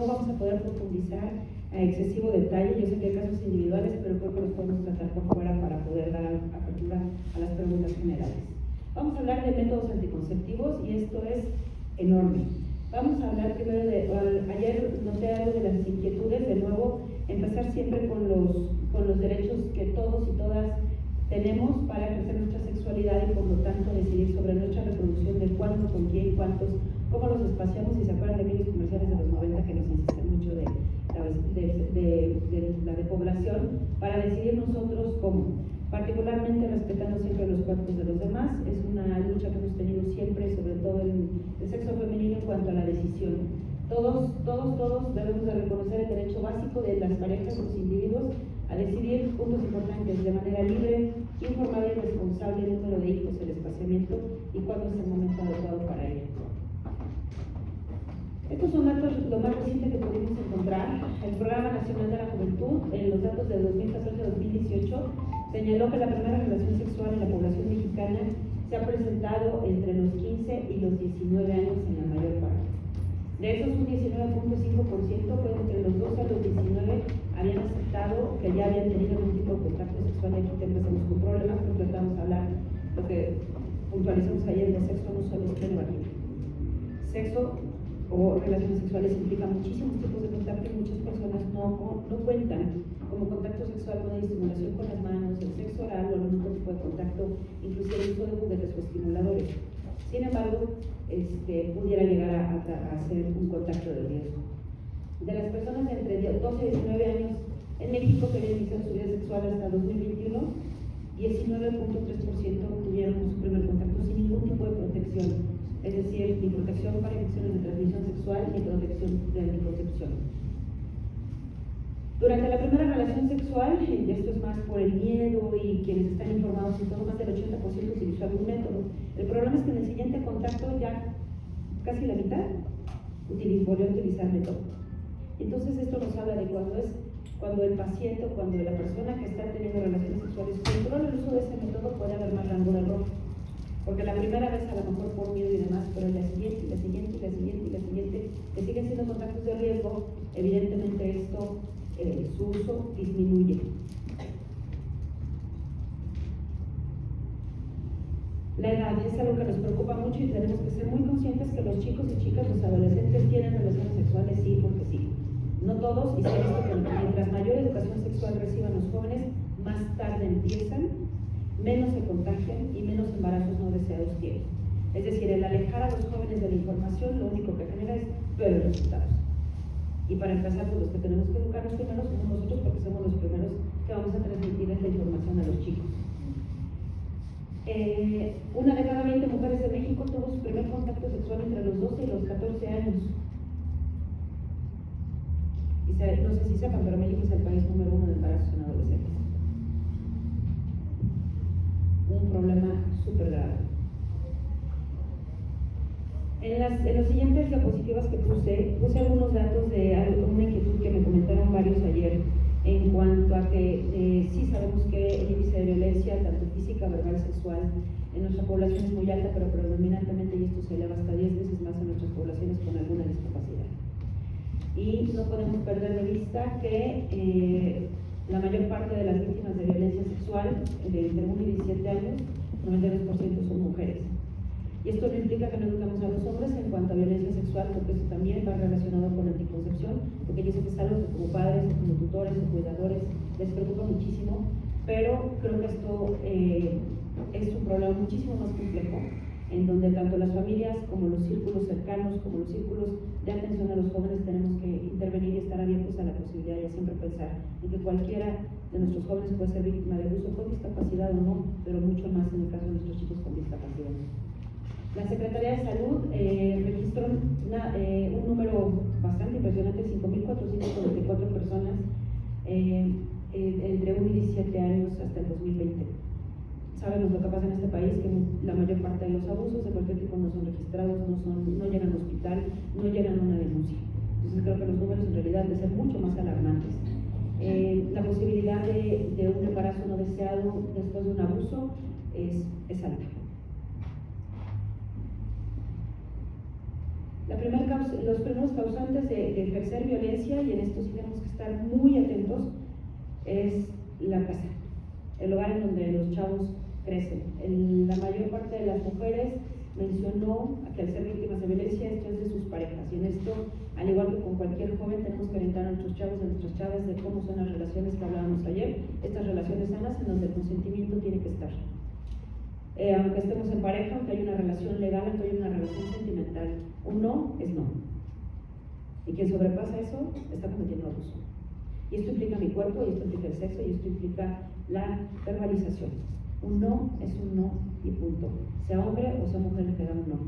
no vamos a poder profundizar a excesivo detalle. Yo sé que hay casos individuales, pero creo que los podemos tratar por fuera para poder dar apertura a las preguntas generales. Vamos a hablar de métodos anticonceptivos y esto es enorme. Vamos a hablar primero ayer noté algo de las inquietudes, de nuevo, empezar siempre con los derechos que todos y todas tenemos para ejercer nuestra sexualidad y por lo tanto decidir sobre nuestra reproducción, de cuándo, con quién, cuántos, cómo los espaciamos. Y se acuerdan de aquellos comerciales de los 90 que nos insisten mucho de la depoblación, para decidir nosotros cómo, particularmente respetando siempre los cuerpos de los demás. Es una lucha que hemos tenido siempre, sobre todo el sexo femenino, en cuanto a la decisión. Todos debemos de reconocer el derecho básico de las parejas, los individuos, a decidir puntos importantes de manera libre, informada y responsable el número de hijos, el espaciamiento y cuándo es el momento adecuado para ello. Estos son datos lo más reciente que pudimos encontrar. El Programa Nacional de la Juventud, en los datos de 2014-2018, señaló que la primera relación sexual en la población mexicana se ha presentado entre los 15 y los 19 años en la mayor parte. De esos, un 19.5% fue entre los 12 a los 19 habían aceptado que ya habían tenido algún tipo de contacto sexual. Y aquí empezamos con problemas, porque vamos a hablar lo que puntualizamos ayer de sexo no solo es pene vagina. Sexo o relaciones sexuales implica muchísimos tipos de contacto y muchas personas no cuentan como contacto sexual con la estimulación con las manos, el sexo oral o algún otro tipo de contacto, inclusive el uso de juguetes o estimuladores. Sin embargo, pudiera llegar a ser un contacto de riesgo. De las personas entre 12 y 19 años en México que habían iniciado su vida sexual hasta 2021, 19.3% tuvieron su primer contacto sin ningún tipo de protección, es decir, ni protección para infecciones de transmisión sexual ni protección de anticoncepción. Durante la primera relación sexual, y esto es más por el miedo y quienes están informados y todo, más del 80% utilizó algún método. El problema es que en el siguiente contacto ya casi la mitad volvió a utilizar método. Entonces esto nos habla de cuando el paciente o cuando la persona que está teniendo relaciones sexuales controla el uso de ese método, puede haber más rango de error. Porque la primera vez a lo mejor por miedo y demás, pero la siguiente, y la siguiente, y la siguiente, y la siguiente, que siguen siendo contactos de riesgo, evidentemente esto, su uso disminuye. La edad es algo que nos preocupa mucho y tenemos que ser muy conscientes que los chicos y chicas, los adolescentes, tienen relaciones sexuales, sí, porque sí. No todos, y se ha visto que mientras mayor educación sexual reciban los jóvenes, más tarde empiezan, menos se contagian y menos embarazos no deseados tienen. Es decir, el alejar a los jóvenes de la información lo único que genera es peores resultados. Y para empezar, pues los que tenemos que educarnos primero somos nosotros, porque somos los primeros que vamos a transmitir esta información a los chicos. Una de cada 20 mujeres de México tuvo su primer contacto sexual entre los 12 y los 14 años. Y no sé si sepan, pero México es el país número 1 de embarazos en adolescentes. Un problema súper grave. En las siguientes diapositivas que puse algunos datos de una inquietud que me comentaron varios ayer, en cuanto a que sí sabemos que el índice de violencia, tanto física, verbal, sexual, en nuestra población es muy alta, pero predominantemente, y esto se eleva hasta 10 veces más en nuestras poblaciones con alguna discapacidad. Y no podemos perder de vista que la mayor parte de las víctimas de violencia sexual, de entre 1 y 17 años, 92% son mujeres. Y esto no implica que no educamos a los hombres en cuanto a violencia sexual, porque eso también va relacionado con la anticoncepción, porque yo sé que es algo que como padres, o como tutores, o cuidadores, les preocupa muchísimo, pero creo que esto es un problema muchísimo más complejo, en donde tanto las familias como los círculos cercanos, como los círculos de atención a los jóvenes tenemos que intervenir y estar abiertos a la posibilidad y a siempre pensar en que cualquiera de nuestros jóvenes puede ser víctima de abuso con discapacidad o no, pero mucho más en el caso de nuestros chicos con discapacidad. La Secretaría de Salud registró un número bastante impresionante, 5.444 personas entre 1 y 17 años hasta el 2020. Sabemos lo que pasa en este país, que la mayor parte de los abusos de cualquier tipo no son registrados, no llegan al hospital, no llegan a una denuncia. Entonces creo que los números en realidad deben ser mucho más alarmantes. La posibilidad de un embarazo no deseado después de un abuso es alta. Los primeros causantes de ejercer violencia, y en esto sí tenemos que estar muy atentos, es la casa, el hogar en donde los chavos crecen. La mayor parte de las mujeres mencionó que al ser víctimas de violencia esto es de sus parejas, y en esto, al igual que con cualquier joven, tenemos que orientar a nuestros chavos y a nuestras chavas de cómo son las relaciones que hablábamos ayer, estas relaciones sanas en donde el consentimiento tiene que estar. Aunque estemos en pareja, aunque haya una relación legal, aunque haya una relación sentimental, un no es no. Y quien sobrepasa eso está cometiendo abuso. Y esto implica mi cuerpo, y esto implica el sexo, y esto implica la verbalización. Un no es un no y punto. Sea hombre o sea mujer que da un no.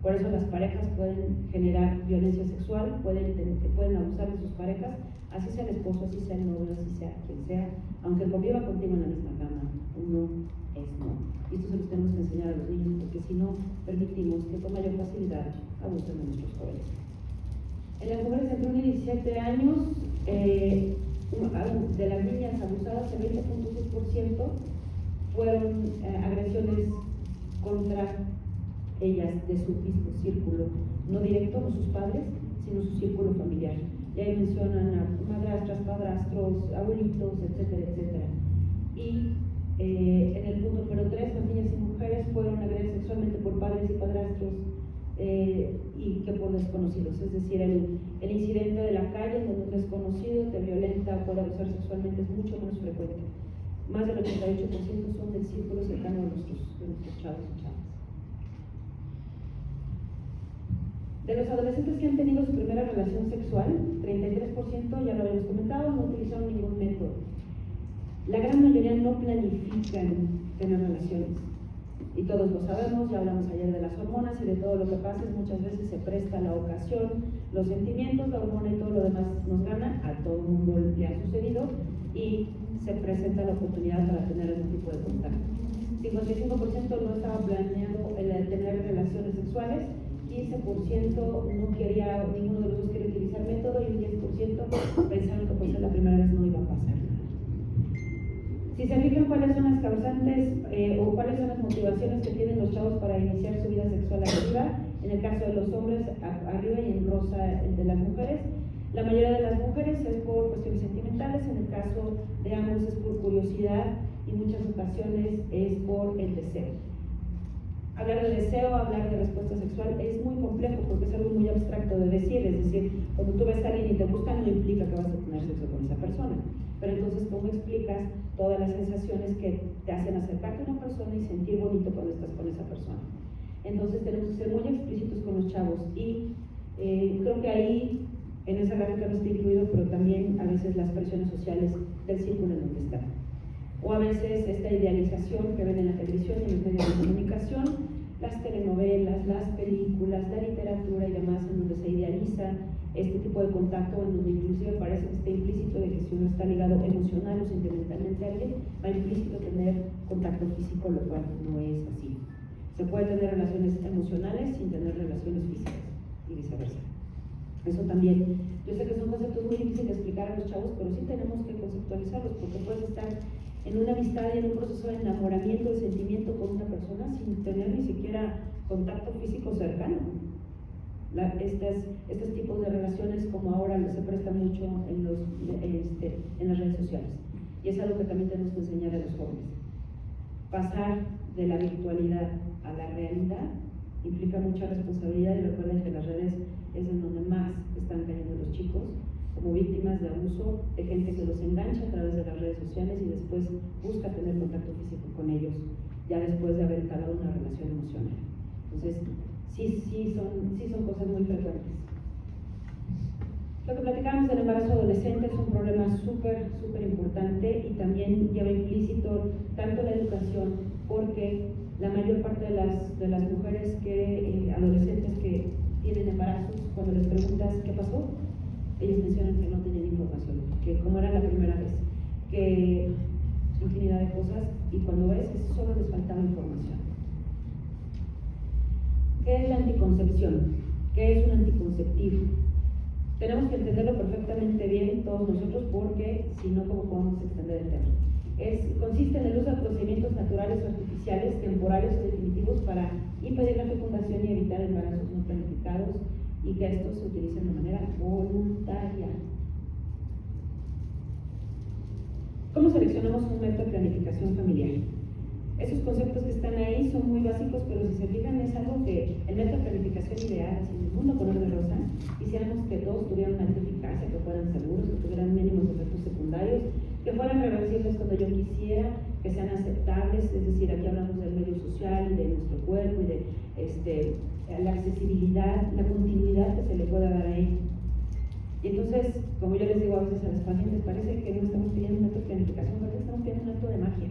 Por eso las parejas pueden generar violencia sexual, pueden abusar de sus parejas, así sea el esposo, así sea el novio, así sea quien sea, aunque conviva contigo en la misma cama. Un no es no. Y esto se los tenemos que enseñar a los niños, porque si no, permitimos que con mayor facilidad abusen de nuestros jóvenes. En las mujeres entre 1 y 17 años, de las niñas abusadas, el 20.6% fueron agresiones contra ellas de su mismo círculo, no directo, no sus padres, sino su círculo familiar. Y ahí mencionan a madrastras, padrastros, abuelitos, etcétera, etcétera. Y en el punto número 3, las niñas y mujeres fueron agredidas sexualmente por padres y padrastros y que por desconocidos, es decir, el incidente de la calle donde un desconocido te violenta o puede abusar sexualmente es mucho menos frecuente. Más del 88% son del círculo cercano de nuestros chavos y chavas. De los adolescentes que han tenido su primera relación sexual, 33%, ya lo habíamos comentado, no utilizaron ningún método. La gran mayoría no planifican tener relaciones. Y todos lo sabemos, ya hablamos ayer de las hormonas y de todo lo que pasa, muchas veces se presta la ocasión, los sentimientos, la hormona y todo lo demás nos gana, a todo el mundo le ha sucedido y se presenta la oportunidad para tener algún tipo de contacto. 55% no estaba planeando el tener relaciones sexuales, 15% no quería, ninguno de los dos quería utilizar método y un 10% pensaron que por ser la primera vez no iba a pasar. Si se fijan cuáles son las causantes o cuáles son las motivaciones que tienen los chavos para iniciar su vida sexual activa, en el caso de los hombres arriba y en rosa el de las mujeres, la mayoría de las mujeres es por cuestiones sentimentales, en el caso de ambos es por curiosidad y muchas ocasiones es por el deseo. Hablar de deseo, hablar de respuesta sexual es muy complejo porque es algo muy abstracto de decir, es decir, cuando tú ves a alguien y te busca no implica que vas a tener sexo con esa persona, pero entonces ¿cómo explicas todas las sensaciones que te hacen acercarte a una persona y sentir bonito cuando estás con esa persona? Entonces tenemos que ser muy explícitos con los chavos y creo que ahí en esa gráfica no está incluido, pero también a veces las presiones sociales del círculo en donde están. O a veces esta idealización que ven en la televisión y en los medios de comunicación, las telenovelas, las películas, la literatura y demás, en donde se idealiza este tipo de contacto, en donde inclusive parece que está implícito de que si uno está ligado emocional o sentimentalmente a alguien, va implícito tener contacto físico, lo cual no es así. Se puede tener relaciones emocionales sin tener relaciones físicas y viceversa. Eso también, yo sé que son conceptos muy difíciles de explicar a los chavos, pero sí tenemos que conceptualizarlos, porque puedes estar en una amistad y en un proceso de enamoramiento, de sentimiento con una persona sin tener ni siquiera contacto físico cercano. Estos tipos de relaciones, como ahora se prestan mucho en las redes sociales, y es algo que también tenemos que enseñar a los jóvenes. Pasar de la virtualidad a la realidad implica mucha responsabilidad, y recuerden que las redes es en donde más están cayendo los chicos como víctimas de abuso, de gente que los engancha a través de las redes sociales y después busca tener contacto físico con ellos, ya después de haber entablado una relación emocional. Entonces, sí son cosas muy frecuentes. Lo que platicábamos del embarazo adolescente es un problema súper importante y también lleva implícito tanto la educación, porque la mayor parte de las mujeres adolescentes que tienen embarazos, cuando les preguntas qué pasó, ellas mencionan que no tenían información, que como era la primera vez, que infinidad de cosas, y cuando ves que solo les faltaba información. ¿Qué es la anticoncepción? ¿Qué es un anticonceptivo? Tenemos que entenderlo perfectamente bien todos nosotros, porque si no, ¿cómo podemos extender el tema? Consiste en el uso de procedimientos naturales o artificiales, temporales o definitivos, para impedir la fecundación y evitar embarazos no planificados y que estos se utilicen de manera voluntaria. ¿Cómo seleccionamos un método de planificación familiar? Esos conceptos que están ahí son muy básicos, pero si se fijan es algo que el método de planificación ideal, así en el mundo color de rosa, quisiéramos que todos tuvieran una alta eficacia, que fueran seguros, que tuvieran mínimos efectos secundarios, que fueran reversibles cuando yo quisiera, que sean aceptables, es decir, aquí hablamos del medio social y de nuestro cuerpo y de la accesibilidad, la continuidad que se le pueda dar ahí. Y entonces, como yo les digo a veces a las pacientes, parece que no estamos pidiendo un método de planificación, parece que estamos pidiendo un acto de magia.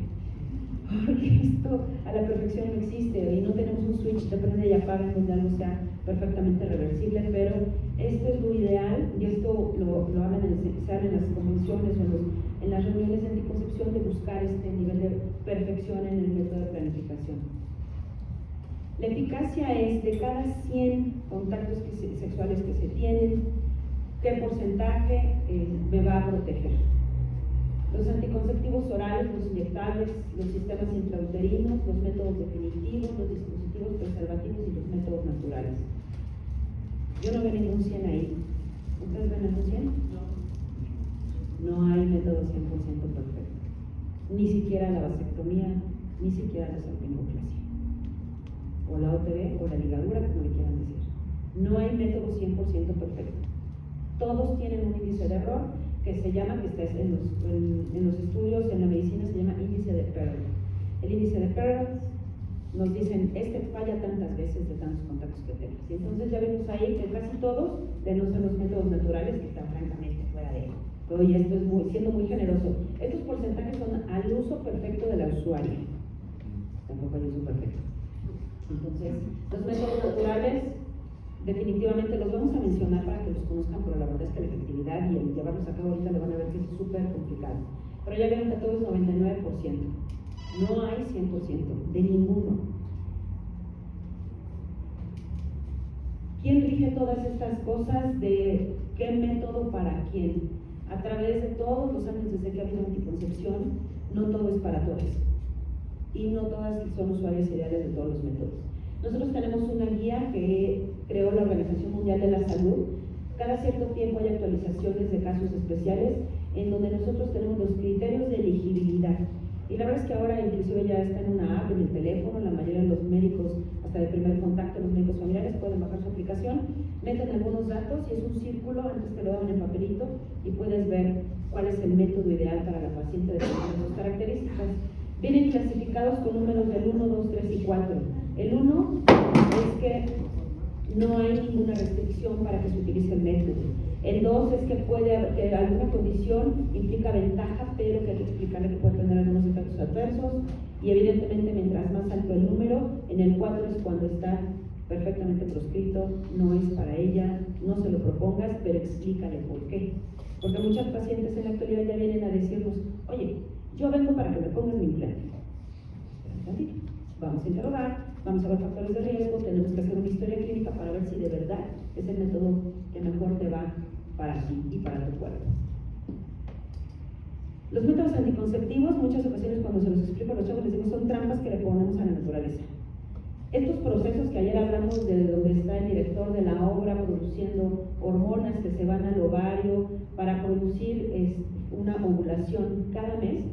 Porque esto a la perfección no existe y no tenemos un switch de prende y apaga en donde algo sea perfectamente reversible, pero esto es lo ideal y esto lo hablan se habla en las convenciones o en las reuniones de anticoncepción de buscar este nivel de perfección en el método de planificación. La eficacia es de cada 100 contactos sexuales que se tienen, ¿qué porcentaje me va a proteger? Los anticonceptivos orales, los inyectables, los sistemas intrauterinos, los métodos definitivos, los dispositivos preservativos y los métodos naturales. Yo no veo ningún 100 ahí. ¿Ustedes ven algún 100? No hay método 100% perfecto. Ni siquiera la vasectomía, ni siquiera la salpingoclasia. O la OTB o la ligadura, como le quieran decir. No hay método 100% perfecto. Todos tienen un índice de error que se llama, que está en los estudios en la medicina, se llama índice de Pearl. El índice de Pearl nos dicen, falla tantas veces de tantos contactos que tengas. Y entonces ya vemos ahí que casi todos denuncian los métodos naturales que están francamente fuera de él. Pero y esto es siendo muy generoso. Estos porcentajes son al uso perfecto de la usuaria. Tampoco hay uso perfecto. Entonces, los métodos naturales definitivamente los vamos a mencionar para que los conozcan, pero la verdad es que la efectividad y el llevarlos a cabo ahorita le van a ver que es súper complicado. Pero ya vieron que todo es 99%. No hay 100% de ninguno. ¿Quién rige todas estas cosas de qué método para quién? A través de todos los años desde que ha habido anticoncepción, no todo es para todas. Y no todas son usuarias ideales de todos los métodos. Nosotros tenemos una guía que creó la Organización Mundial de la Salud. Cada cierto tiempo hay actualizaciones de casos especiales en donde nosotros tenemos los criterios de elegibilidad. Y la verdad es que ahora inclusive ya está en una app, en el teléfono, la mayoría de los médicos, hasta de primer contacto, los médicos familiares pueden bajar su aplicación, meten algunos datos y es un círculo, antes te lo daban en papelito y puedes ver cuál es el método ideal para la paciente de sus características. Vienen clasificados con números del 1, 2, 3 y 4. El 1 es que no hay ninguna restricción para que se utilice el método. El 2 es que que alguna condición implica ventaja, pero que hay que explicarle que puede tener algunos efectos adversos. Y evidentemente, mientras más alto el número, en el 4 es cuando está perfectamente proscrito, no es para ella, no se lo propongas, pero explícale por qué. Porque muchas pacientes en la actualidad ya vienen a decirnos, oye, yo vengo para que me pongan mi implante. Vamos a interrogar, vamos a ver factores de riesgo, tenemos que hacer una historia clínica para ver si de verdad es el método que mejor te va para ti y para tu cuerpo. Los métodos anticonceptivos, muchas ocasiones cuando se los explico a los chavos les digo, son trampas que le ponemos a la naturaleza. Estos procesos que ayer hablamos de donde está el director de la obra produciendo hormonas que se van al ovario para producir una ovulación cada mes,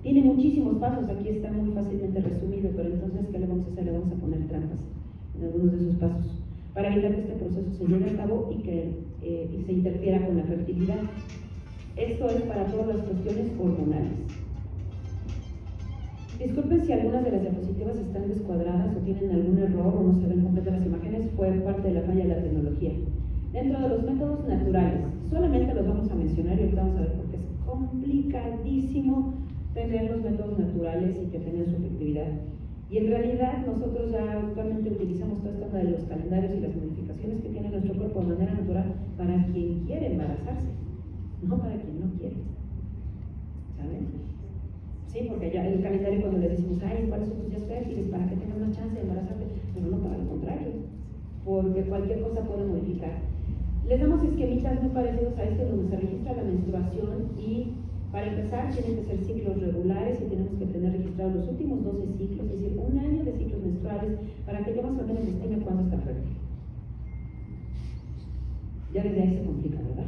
tiene muchísimos pasos, aquí está muy fácilmente resumido, pero entonces, ¿qué le vamos a hacer? Le vamos a poner trampas en algunos de esos pasos para evitar que este proceso se lleve a cabo y que se interfiera con la fertilidad. Esto es para todas las cuestiones hormonales. Disculpen si algunas de las diapositivas están descuadradas o tienen algún error o no se ven completas las imágenes, fue parte de la falla de la tecnología. Dentro de los métodos naturales, solamente los vamos a mencionar y ahorita vamos a ver porque es complicadísimo tener los métodos naturales y que tengan su efectividad. Y en realidad nosotros ya actualmente utilizamos toda esta onda de los calendarios y las modificaciones que tiene nuestro cuerpo de manera natural para quien quiere embarazarse, no para quien no quiere. ¿Saben? Sí, porque ya el calendario cuando le decimos, ay, ¿cuáles son tus días fértiles? Para que tengas más chance de embarazarte, pero no, para lo contrario, porque cualquier cosa puede modificar. Les damos esquemitas muy parecidos a este donde se registra la menstruación y para empezar tienen que ser ciclos regulares y tenemos que tener registrados los últimos 12 ciclos, es decir, un año de ciclos menstruales para que yo más o menos estime cuándo está fértil. Ya desde ahí se complica, ¿verdad?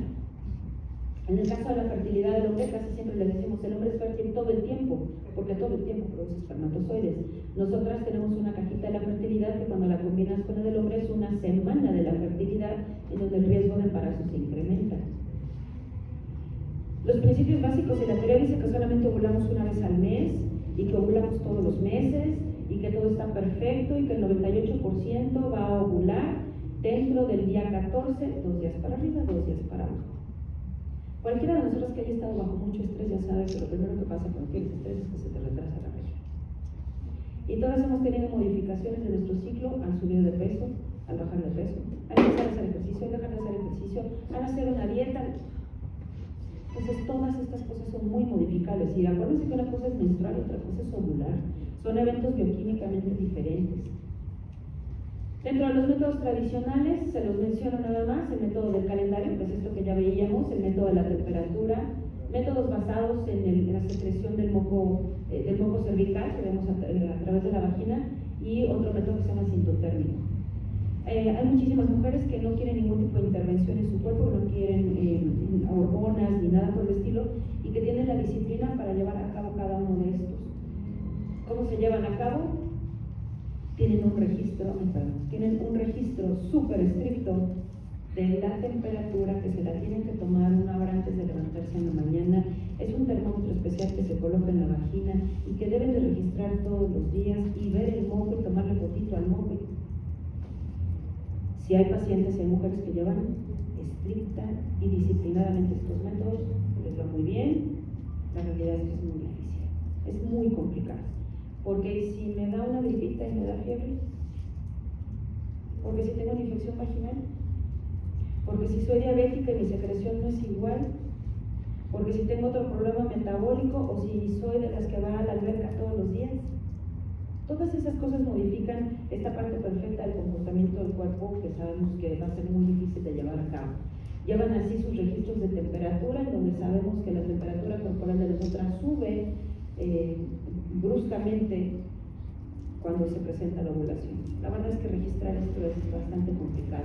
En el caso de la fertilidad del hombre, casi siempre le decimos, el hombre es fértil todo el tiempo, porque todo el tiempo produce espermatozoides. Nosotras tenemos una cajita de la fertilidad que cuando la combinas con la del hombre es una semana de la fertilidad en donde el riesgo de embarazo se incrementa. Los principios básicos de la teoría dice que solamente ovulamos una vez al mes y que ovulamos todos los meses y que todo está perfecto y que el 98% va a ovular dentro del día 14, 2 días para arriba, 2 días para abajo. Cualquiera de nosotros que haya estado bajo mucho estrés ya sabe que lo primero que pasa cuando tienes estrés es que se te retrasa la regla. Y todas hemos tenido modificaciones de nuestro ciclo al subir de peso, al bajar de peso, al empezar a hacer ejercicio, al dejar de hacer ejercicio, al hacer una dieta. Entonces todas estas cosas son muy modificables. Y acuérdense que una cosa es menstrual y otra cosa es ovular. Son eventos bioquímicamente diferentes. Dentro de los métodos tradicionales, se los menciono nada más, el método del calendario, que es esto que ya veíamos, el método de la temperatura, métodos basados en la secreción del moco cervical, que vemos a través de la vagina, y otro método que se llama sintotérmico. Hay muchísimas mujeres que no quieren ningún tipo de intervención en su cuerpo, no quieren hormonas ni nada por el estilo, y que tienen la disciplina para llevar a cabo cada uno de estos. ¿Cómo se llevan a cabo? Tienen un registro súper estricto de la temperatura, que se la tienen que tomar 1 hora antes de levantarse en la mañana. Es un termómetro especial que se coloca en la vagina y que deben de registrar todos los días y ver el moco y tomarle fotito al moco. Si hay pacientes y hay mujeres que llevan estricta y disciplinadamente estos métodos, les va muy bien. La realidad es que es muy difícil, es muy complicado. Porque si me da una gripita y me da fiebre, porque si tengo una infección vaginal, porque si soy diabética y mi secreción no es igual, porque si tengo otro problema metabólico o si soy de las que va a la alberca todos los días. Todas esas cosas modifican esta parte perfecta del comportamiento del cuerpo que sabemos que va a ser muy difícil de llevar a cabo. Llevan así sus registros de temperatura, en donde sabemos que la temperatura corporal de nosotras sube bruscamente cuando se presenta la ovulación. La verdad es que registrar esto es bastante complicado.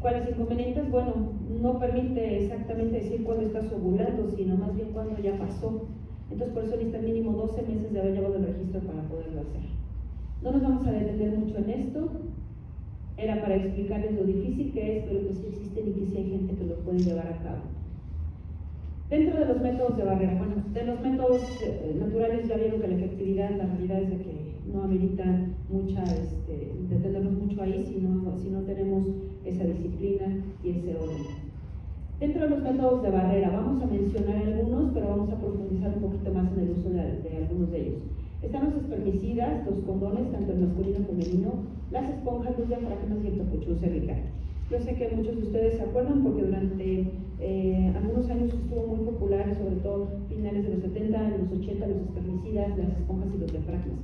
¿Cuáles inconvenientes? Bueno, no permite exactamente decir cuándo estás ovulando, sino más bien cuándo ya pasó. Entonces por eso necesitan mínimo 12 meses de haber llevado el registro para poderlo hacer. No nos vamos a detener mucho en esto. Era para explicarles lo difícil que es, pero que sí existen y que sí hay gente que lo puede llevar a cabo. Dentro de los métodos de barrera, bueno, de los métodos naturales ya vieron que la efectividad, la realidad es de que no amerita detenernos mucho ahí si no tenemos esa disciplina y ese orden. Dentro de los métodos de barrera, vamos a mencionar algunos, pero vamos a profundizar un poquito más en el uso de algunos de ellos. Están los espermicidas, los condones, tanto el masculino como femenino, las esponjas, los diafragmas y el topochú cervical. Yo sé que muchos de ustedes se acuerdan porque durante algunos años estuvo muy popular, sobre todo finales de los 70, en los 80, los espermicidas, las esponjas y los diafragmas.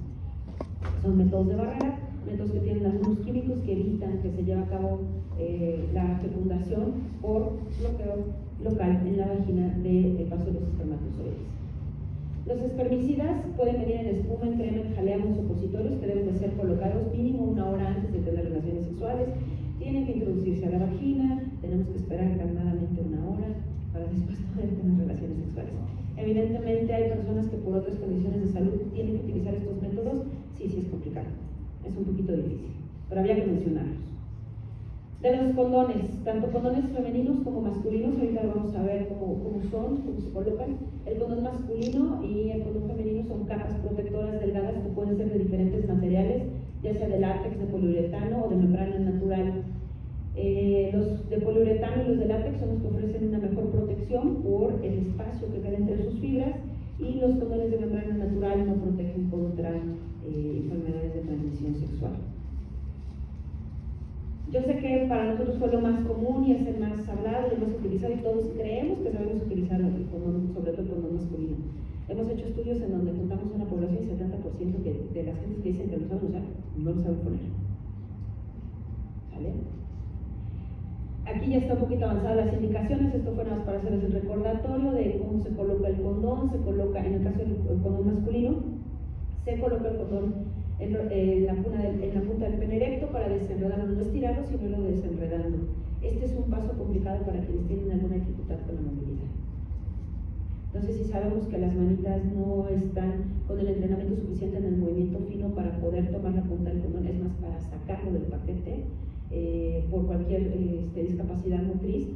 Son métodos de barrera, métodos que tienen algunos químicos que evitan que se lleve a cabo la fecundación por bloqueo local en la vagina del paso de los espermatozoides. Los espermicidas pueden venir en espuma, en crema, en jalea o en supositorios que deben de ser colocados mínimo 1 hora antes de tener relaciones sexuales. Tienen que introducirse a la vagina, tenemos que esperar calmadamente 1 hora para después poder tener relaciones sexuales. Evidentemente hay personas que por otras condiciones de salud tienen que utilizar estos métodos. Sí es complicado, es un poquito difícil, pero había que mencionarlos. De los condones, tanto condones femeninos como masculinos, ahorita lo vamos a ver cómo se colocan. El condón masculino y el condón femenino son capas protectoras delgadas que pueden ser de diferentes materiales, ya sea de látex, de poliuretano o de membrana natural. Los de poliuretano y los de látex son los que ofrecen una mejor protección por el espacio que queda entre sus fibras, y los condones de membrana natural no protegen contra enfermedades de transmisión sexual. Yo sé que para nosotros fue lo más común y es el más hablado y el más utilizado, y todos creemos que sabemos utilizar el condón, sobre todo el condón masculino. Hemos hecho estudios en donde juntamos una población y 70% de las gentes que dicen que lo saben usar, no lo saben poner. ¿Vale? Aquí ya está un poquito avanzadas las indicaciones. Esto fue nada más para hacerles el recordatorio de cómo se coloca el condón. Se coloca, en el caso del condón masculino, se coloca el condón en la punta del pene erecto para desenredarlo, no estirarlo, sino irlo desenredando. Este es un paso complicado para quienes tienen alguna dificultad con la movilidad. Entonces, si sabemos que las manitas no están con el entrenamiento suficiente en el movimiento fino para poder tomar la punta del condón, es más para sacarlo del paquete por cualquier discapacidad motriz,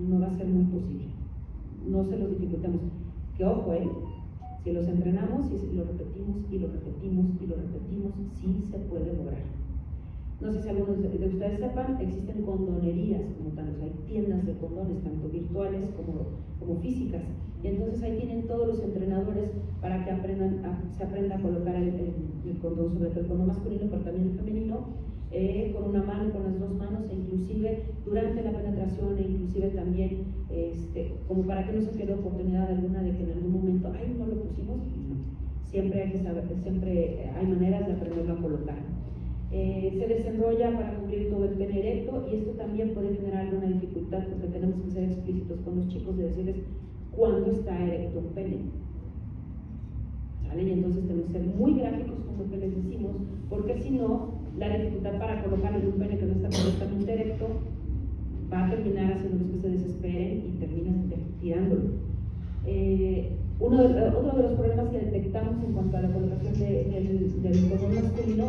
no va a ser muy posible. No se los dificultamos. Que ojo, si los entrenamos y lo repetimos y lo repetimos y lo repetimos, sí se puede lograr. No sé si algunos de ustedes sepan, existen condonerías como tal, o sea, hay tiendas de condones, tanto virtuales como físicas. Y entonces ahí tienen todos los entrenadores para que se aprenda a colocar el condón, sobre todo el condón masculino, pero también el femenino, con una mano, con las dos manos, e inclusive durante la penetración, e inclusive también como para que no se quede oportunidad alguna de que en algún momento, ay, no lo pusimos, no. Siempre hay que saber, siempre hay maneras de aprenderlo a colocar. Se desenrolla para cubrir todo el pene erecto, y esto también puede generar alguna dificultad porque tenemos que ser explícitos con los chicos de decirles cuándo está erecto un pene. ¿Vale? Y entonces tenemos que ser muy gráficos con lo que les decimos, porque si no, la dificultad para colocarle un pene que no está correctamente erecto va a terminar haciéndolos que se desesperen y terminan tirándolo. Otro de los problemas que detectamos en cuanto a la colocación del condón masculino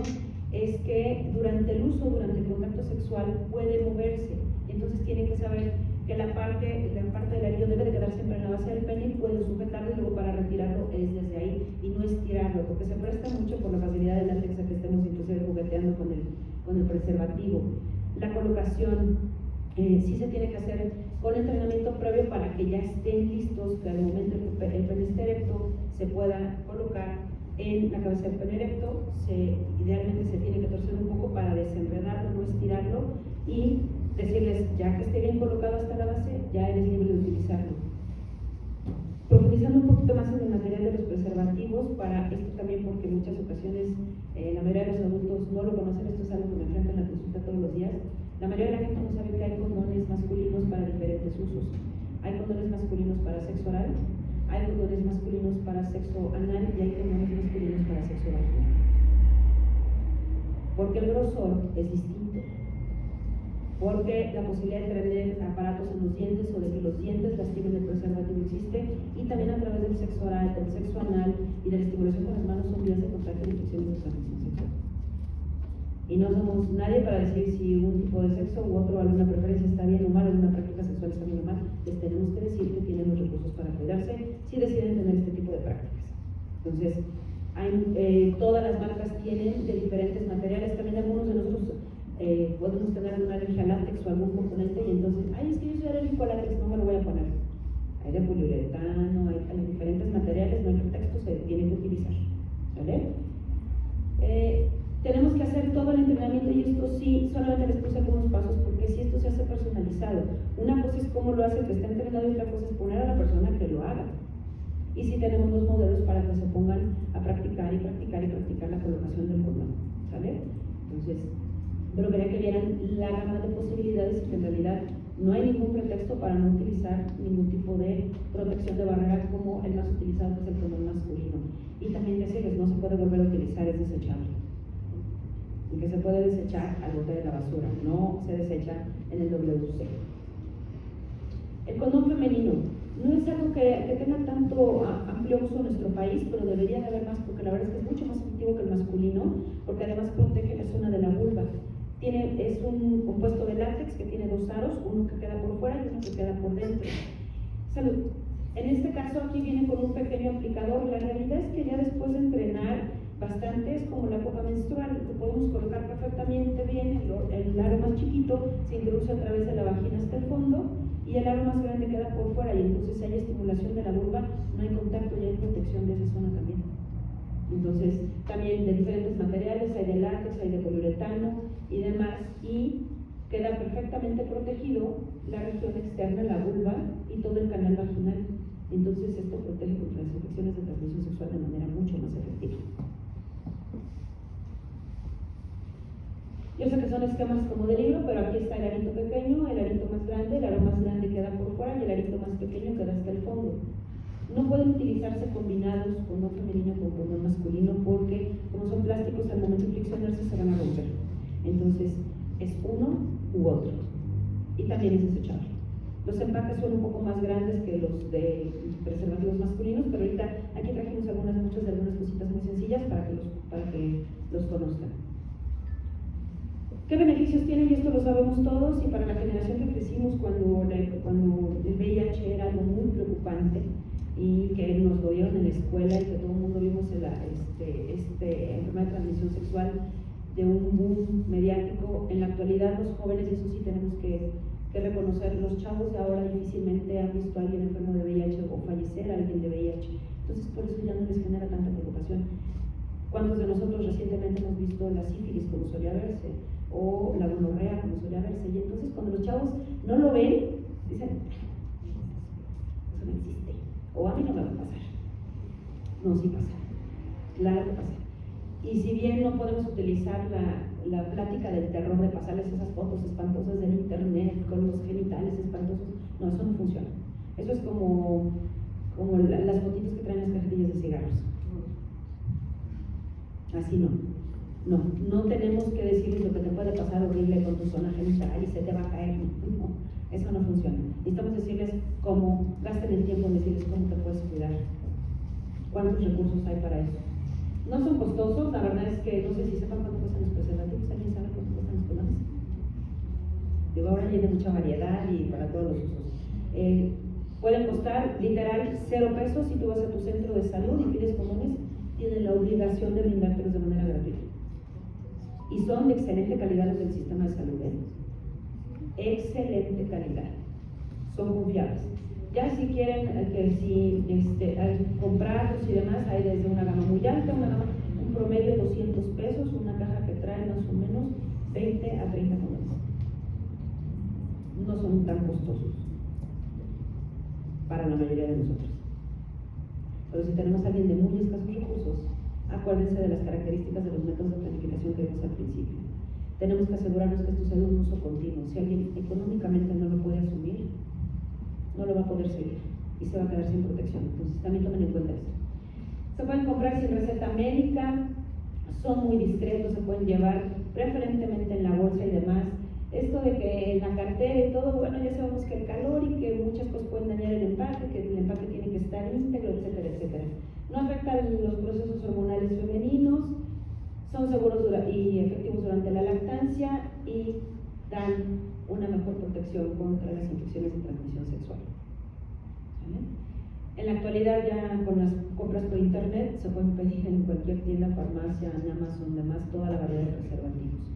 es que durante el contacto sexual puede moverse, entonces tienen que saber que la parte del anillo debe de quedar siempre en la base del pene y pueden sujetarlo, y luego para retirarlo es desde ahí y no estirarlo, porque se presta mucho por la facilidad del látex a que estemos inclusive jugueteando con el preservativo. La colocación sí se tiene que hacer con entrenamiento previo para que ya estén listos, que al momento el pene esté erecto se pueda colocar en la cabeza del pene erecto. Idealmente se tiene que torcer un poco para desenredarlo, no estirarlo, y decirles, ya que esté bien colocado hasta la base, ya eres libre de utilizarlo. Profundizando un poquito más en el material de los preservativos, para esto también, porque en muchas ocasiones la mayoría de los adultos no lo conocen, esto es algo que me enfrento en la consulta todos los días. La mayoría de la gente no sabe que hay condones masculinos para diferentes usos. Hay condones masculinos para sexo oral, hay condones masculinos para sexo anal y hay condones masculinos para sexo vaginal. Porque el grosor es distinto. Porque la posibilidad de tener aparatos en los dientes o de que los dientes lastimen el preservativo existe, y también a través del sexo oral, del sexo anal y de la estimulación con las manos son vías de contagio de infecciones de transmisión sexual. Y no somos nadie para decir si un tipo de sexo u otro, alguna preferencia está bien o mal, alguna práctica sexual está bien o mal. Les tenemos que decir que tienen los recursos para cuidarse si deciden tener este tipo de prácticas. Entonces, todas las marcas tienen de diferentes materiales. También algunos de nosotros podemos tener alguna alergia al látex o algún componente, y entonces, ay, es que yo soy alérgico al látex, no me lo voy a poner. Hay de poliuretano, hay diferentes materiales, no hay pretexto, se tiene que utilizar. ¿Vale? Tenemos que hacer todo el entrenamiento, y esto sí, solamente les puse algunos pasos, porque si esto se hace personalizado. Una cosa es cómo lo hace el que está entrenado, y otra cosa es poner a la persona que lo haga. Y si tenemos los modelos para que se pongan a practicar y practicar y practicar la colocación del condón. ¿Sale? Entonces, pero quería que vieran la gama de posibilidades, y que en realidad no hay ningún pretexto para no utilizar ningún tipo de protección de barrera como el más utilizado, que es el condón masculino. Y también decirles, no se puede volver a utilizar, es desechable. Y que se puede desechar al bote de la basura, no se desecha en el WC. El condón femenino no es algo que tenga tanto amplio uso en nuestro país, pero debería de haber más, porque la verdad es que es mucho más efectivo que el masculino, porque además protege la zona de la vulva. Es un compuesto de látex que tiene dos aros, uno que queda por fuera y uno que queda por dentro. Salud. En este caso aquí viene con un pequeño aplicador. La realidad es que ya después de entrenar bastante, es como la copa menstrual, que podemos colocar perfectamente bien. El aro más chiquito se introduce a través de la vagina hasta el fondo, y el aro más grande queda por fuera, y entonces hay estimulación de la vulva, no hay contacto y hay protección de esa zona también. Entonces, también de diferentes materiales, hay de látex, hay de poliuretano y demás, y queda perfectamente protegido la región externa, la vulva y todo el canal vaginal. Entonces, esto protege contra las infecciones de transmisión sexual de manera mucho más efectiva. Yo sé que son esquemas como de libro, pero aquí está el arito pequeño, el arito más grande, el aro más grande queda por fuera y el arito más pequeño queda hasta el fondo. No pueden utilizarse combinados condón femenino con condón masculino porque como son plásticos al momento de friccionarse se van a romper. Entonces es uno u otro y también es desechable. Los empaques son un poco más grandes que los de preservativos masculinos, pero ahorita aquí trajimos muchas de algunas cositas muy sencillas para que los conozcan. ¿Qué beneficios tienen? Y esto lo sabemos todos, y para la generación que crecimos cuando el VIH era algo muy preocupante y que nos lo dieron en la escuela y que todo el mundo vimos enfermedad de transmisión sexual de un boom mediático. En la actualidad los jóvenes, y eso sí tenemos que reconocer, los chavos de ahora difícilmente han visto a alguien enfermo de VIH o fallecer a alguien de VIH, entonces por eso ya no les genera tanta preocupación. ¿Cuántos de nosotros recientemente hemos visto la sífilis como solía verse o la gonorrea como solía verse? Y entonces cuando los chavos no lo ven, dicen, eso no existe, o a mí no me va a pasar. No, sí pasa, claro que pasa. Y si bien no podemos utilizar la plática del terror de pasarles esas fotos espantosas del internet con los genitales espantosos, no, eso no funciona. Eso es como las fotitos que traen las cajetillas de cigarros. Así no tenemos que decirles lo que te puede pasar horrible con tu zona genital y se te va a caer. No, eso no funciona. Necesitamos decirles cómo, gasten el tiempo en decirles cómo te puedes cuidar, cuántos recursos hay para eso. No son costosos, la verdad es que no sé si sepan cuánto cuestan los preservativos. ¿Alguien sabe cuánto cuestan los condones? Digo, ahora tiene mucha variedad y para todos los usos. Pueden costar literal 0 pesos. Si tú vas a tu centro de salud y pides condones, tienen la obligación de brindártelos de manera gratuita. Y son de excelente calidad los del sistema de salud, excelente calidad, son confiables. Ya si quieren comprarlos y demás, hay desde una gama muy alta, un promedio de 200 pesos, una caja que trae más o menos 20 a 30 condones. No son tan costosos para la mayoría de nosotros. Pero si tenemos a alguien de muy escasos recursos, acuérdense de las características de los métodos de planificación que vimos al principio. Tenemos que asegurarnos que esto sea de un uso continuo. Si alguien económicamente no lo puede asumir, no lo va a poder seguir y se va a quedar sin protección. Entonces también tomen en cuenta esto. Se pueden comprar sin receta médica, son muy discretos, se pueden llevar preferentemente en la bolsa y demás. Esto de que en la cartera y todo, bueno, ya sabemos que el calor y que muchas cosas pueden dañar el empaque, que el empaque tiene que estar íntegro, etcétera, etcétera. No afectan los procesos hormonales femeninos, son seguros y efectivos durante la lactancia y dan una mejor protección contra las infecciones de transmisión sexual. ¿Vale? En la actualidad ya con las compras por internet se pueden pedir en cualquier tienda, farmacia, en Amazon, demás, toda la variedad de preservativos.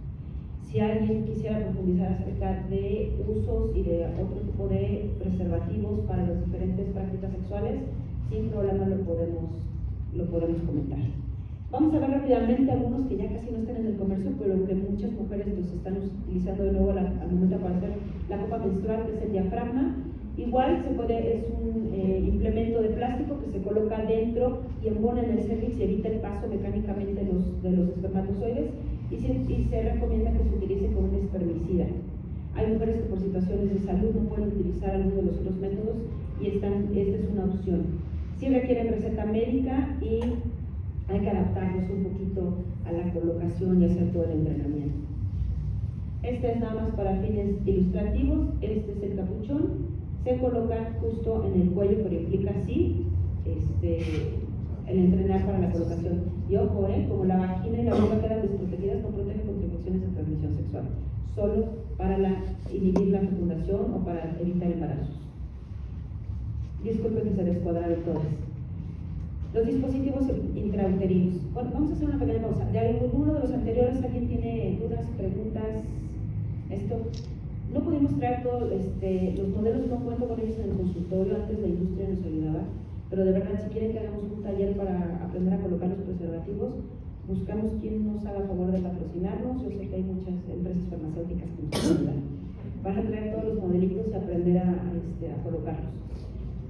Si alguien quisiera profundizar acerca de usos y de otro tipo de preservativos para las diferentes prácticas sexuales, sin problema lo podemos comentar. Vamos a ver rápidamente algunos que ya casi no están en el comercio, pero que muchas mujeres los están utilizando de nuevo al momento para hacer la copa menstrual, que es el diafragma. Igual es un implemento de plástico que se coloca dentro y embona en el cervix y evita el paso mecánicamente de los espermatozoides, y se recomienda que se utilice con un espermicida. Hay mujeres que por situaciones de salud no pueden utilizar alguno de los otros métodos y esta es una opción. Sí requieren receta médica y hay que adaptarlos un poquito a la colocación y hacer todo el entrenamiento. Este es nada más para fines ilustrativos. Este es el capuchón. Se coloca justo en el cuello, pero implica así el entrenar para la colocación. Y ojo, como la vagina y la vulva quedan desprotegidas, no protege contra infecciones de transmisión sexual, solo para inhibir la fecundación o para evitar embarazos. Disculpen que se descuadraron todas. Los dispositivos intrauterinos. Bueno, vamos a hacer una pequeña pausa. ¿De alguno de los anteriores alguien tiene dudas, preguntas? No pudimos traer todos los modelos, no cuento con ellos en el consultorio, antes la industria nos ayudaba, pero de verdad si quieren que hagamos un taller para aprender a colocar los preservativos, buscamos quien nos haga favor de patrocinarnos. Yo sé que hay muchas empresas farmacéuticas que nos ayudan para traer todos los modelitos y aprender a colocarlos.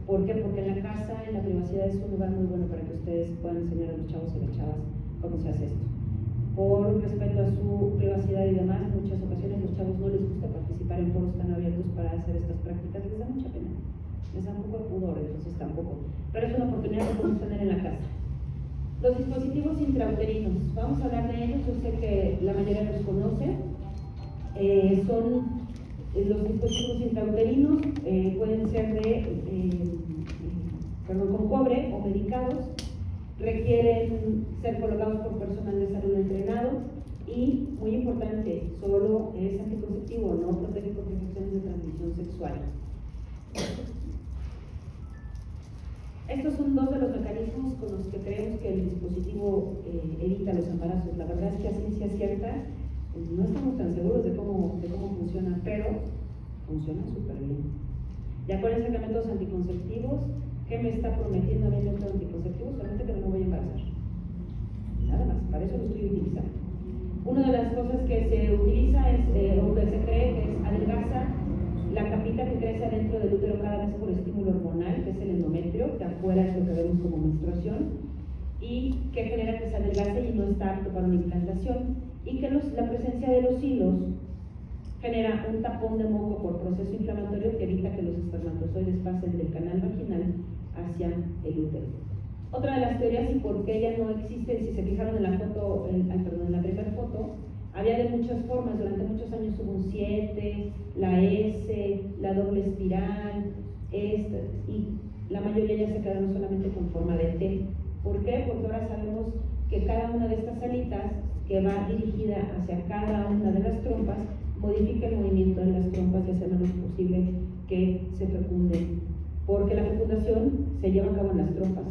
¿Por qué? Porque en la casa, en la privacidad, es un lugar muy bueno para que ustedes puedan enseñar a los chavos y las chavas cómo se hace esto. Por respeto a su privacidad y demás, en muchas ocasiones los chavos no les gusta participar en foros tan abiertos para hacer estas prácticas, les da mucha pena, les da un poco de pudor. entonces tampoco. Pero es una oportunidad que podemos tener en la casa. Los dispositivos intrauterinos, vamos a hablar de ellos, yo sé que la mayoría los conoce. Son los dispositivos intrauterinos, pueden ser con cobre o medicados, requieren ser colocados por personal de salud entrenado y, muy importante, solo es anticonceptivo, no protege contra infecciones de transmisión sexual. Estos son dos de los mecanismos con los que creemos que el dispositivo evita los embarazos. La verdad es que a ciencia cierta no estamos tan seguros de cómo funciona, pero funciona súper bien. Ya con medicamentos anticonceptivos, ¿qué me está prometiendo a mí el método anticonceptivo? Solamente que no me voy a embarazar. Nada más, para eso lo estoy utilizando. Una de las cosas que se utiliza es, o que se cree que es adelgaza la capita que crece adentro del útero cada vez por estímulo hormonal, que es el endometrio, que afuera es lo que vemos como menstruación, y que genera que se adelgace y no está apto para una implantación, y que la presencia de los hilos genera un tapón de moco por proceso inflamatorio que evita que los espermatozoides pasen del canal vaginal hacia el útero. Otra de las teorías y por qué ella no existe, si se fijaron en la foto, en la primera foto, había de muchas formas. Durante muchos años hubo un 7, la S, la doble espiral, esta, y la mayoría ya se quedaron solamente con forma de T. ¿Por qué? Porque ahora sabemos que cada una de estas alitas, que va dirigida hacia cada una de las trompas, modifica el movimiento de las trompas y hace menos posible que se fecunden. Porque la fecundación se lleva a cabo en las trompas,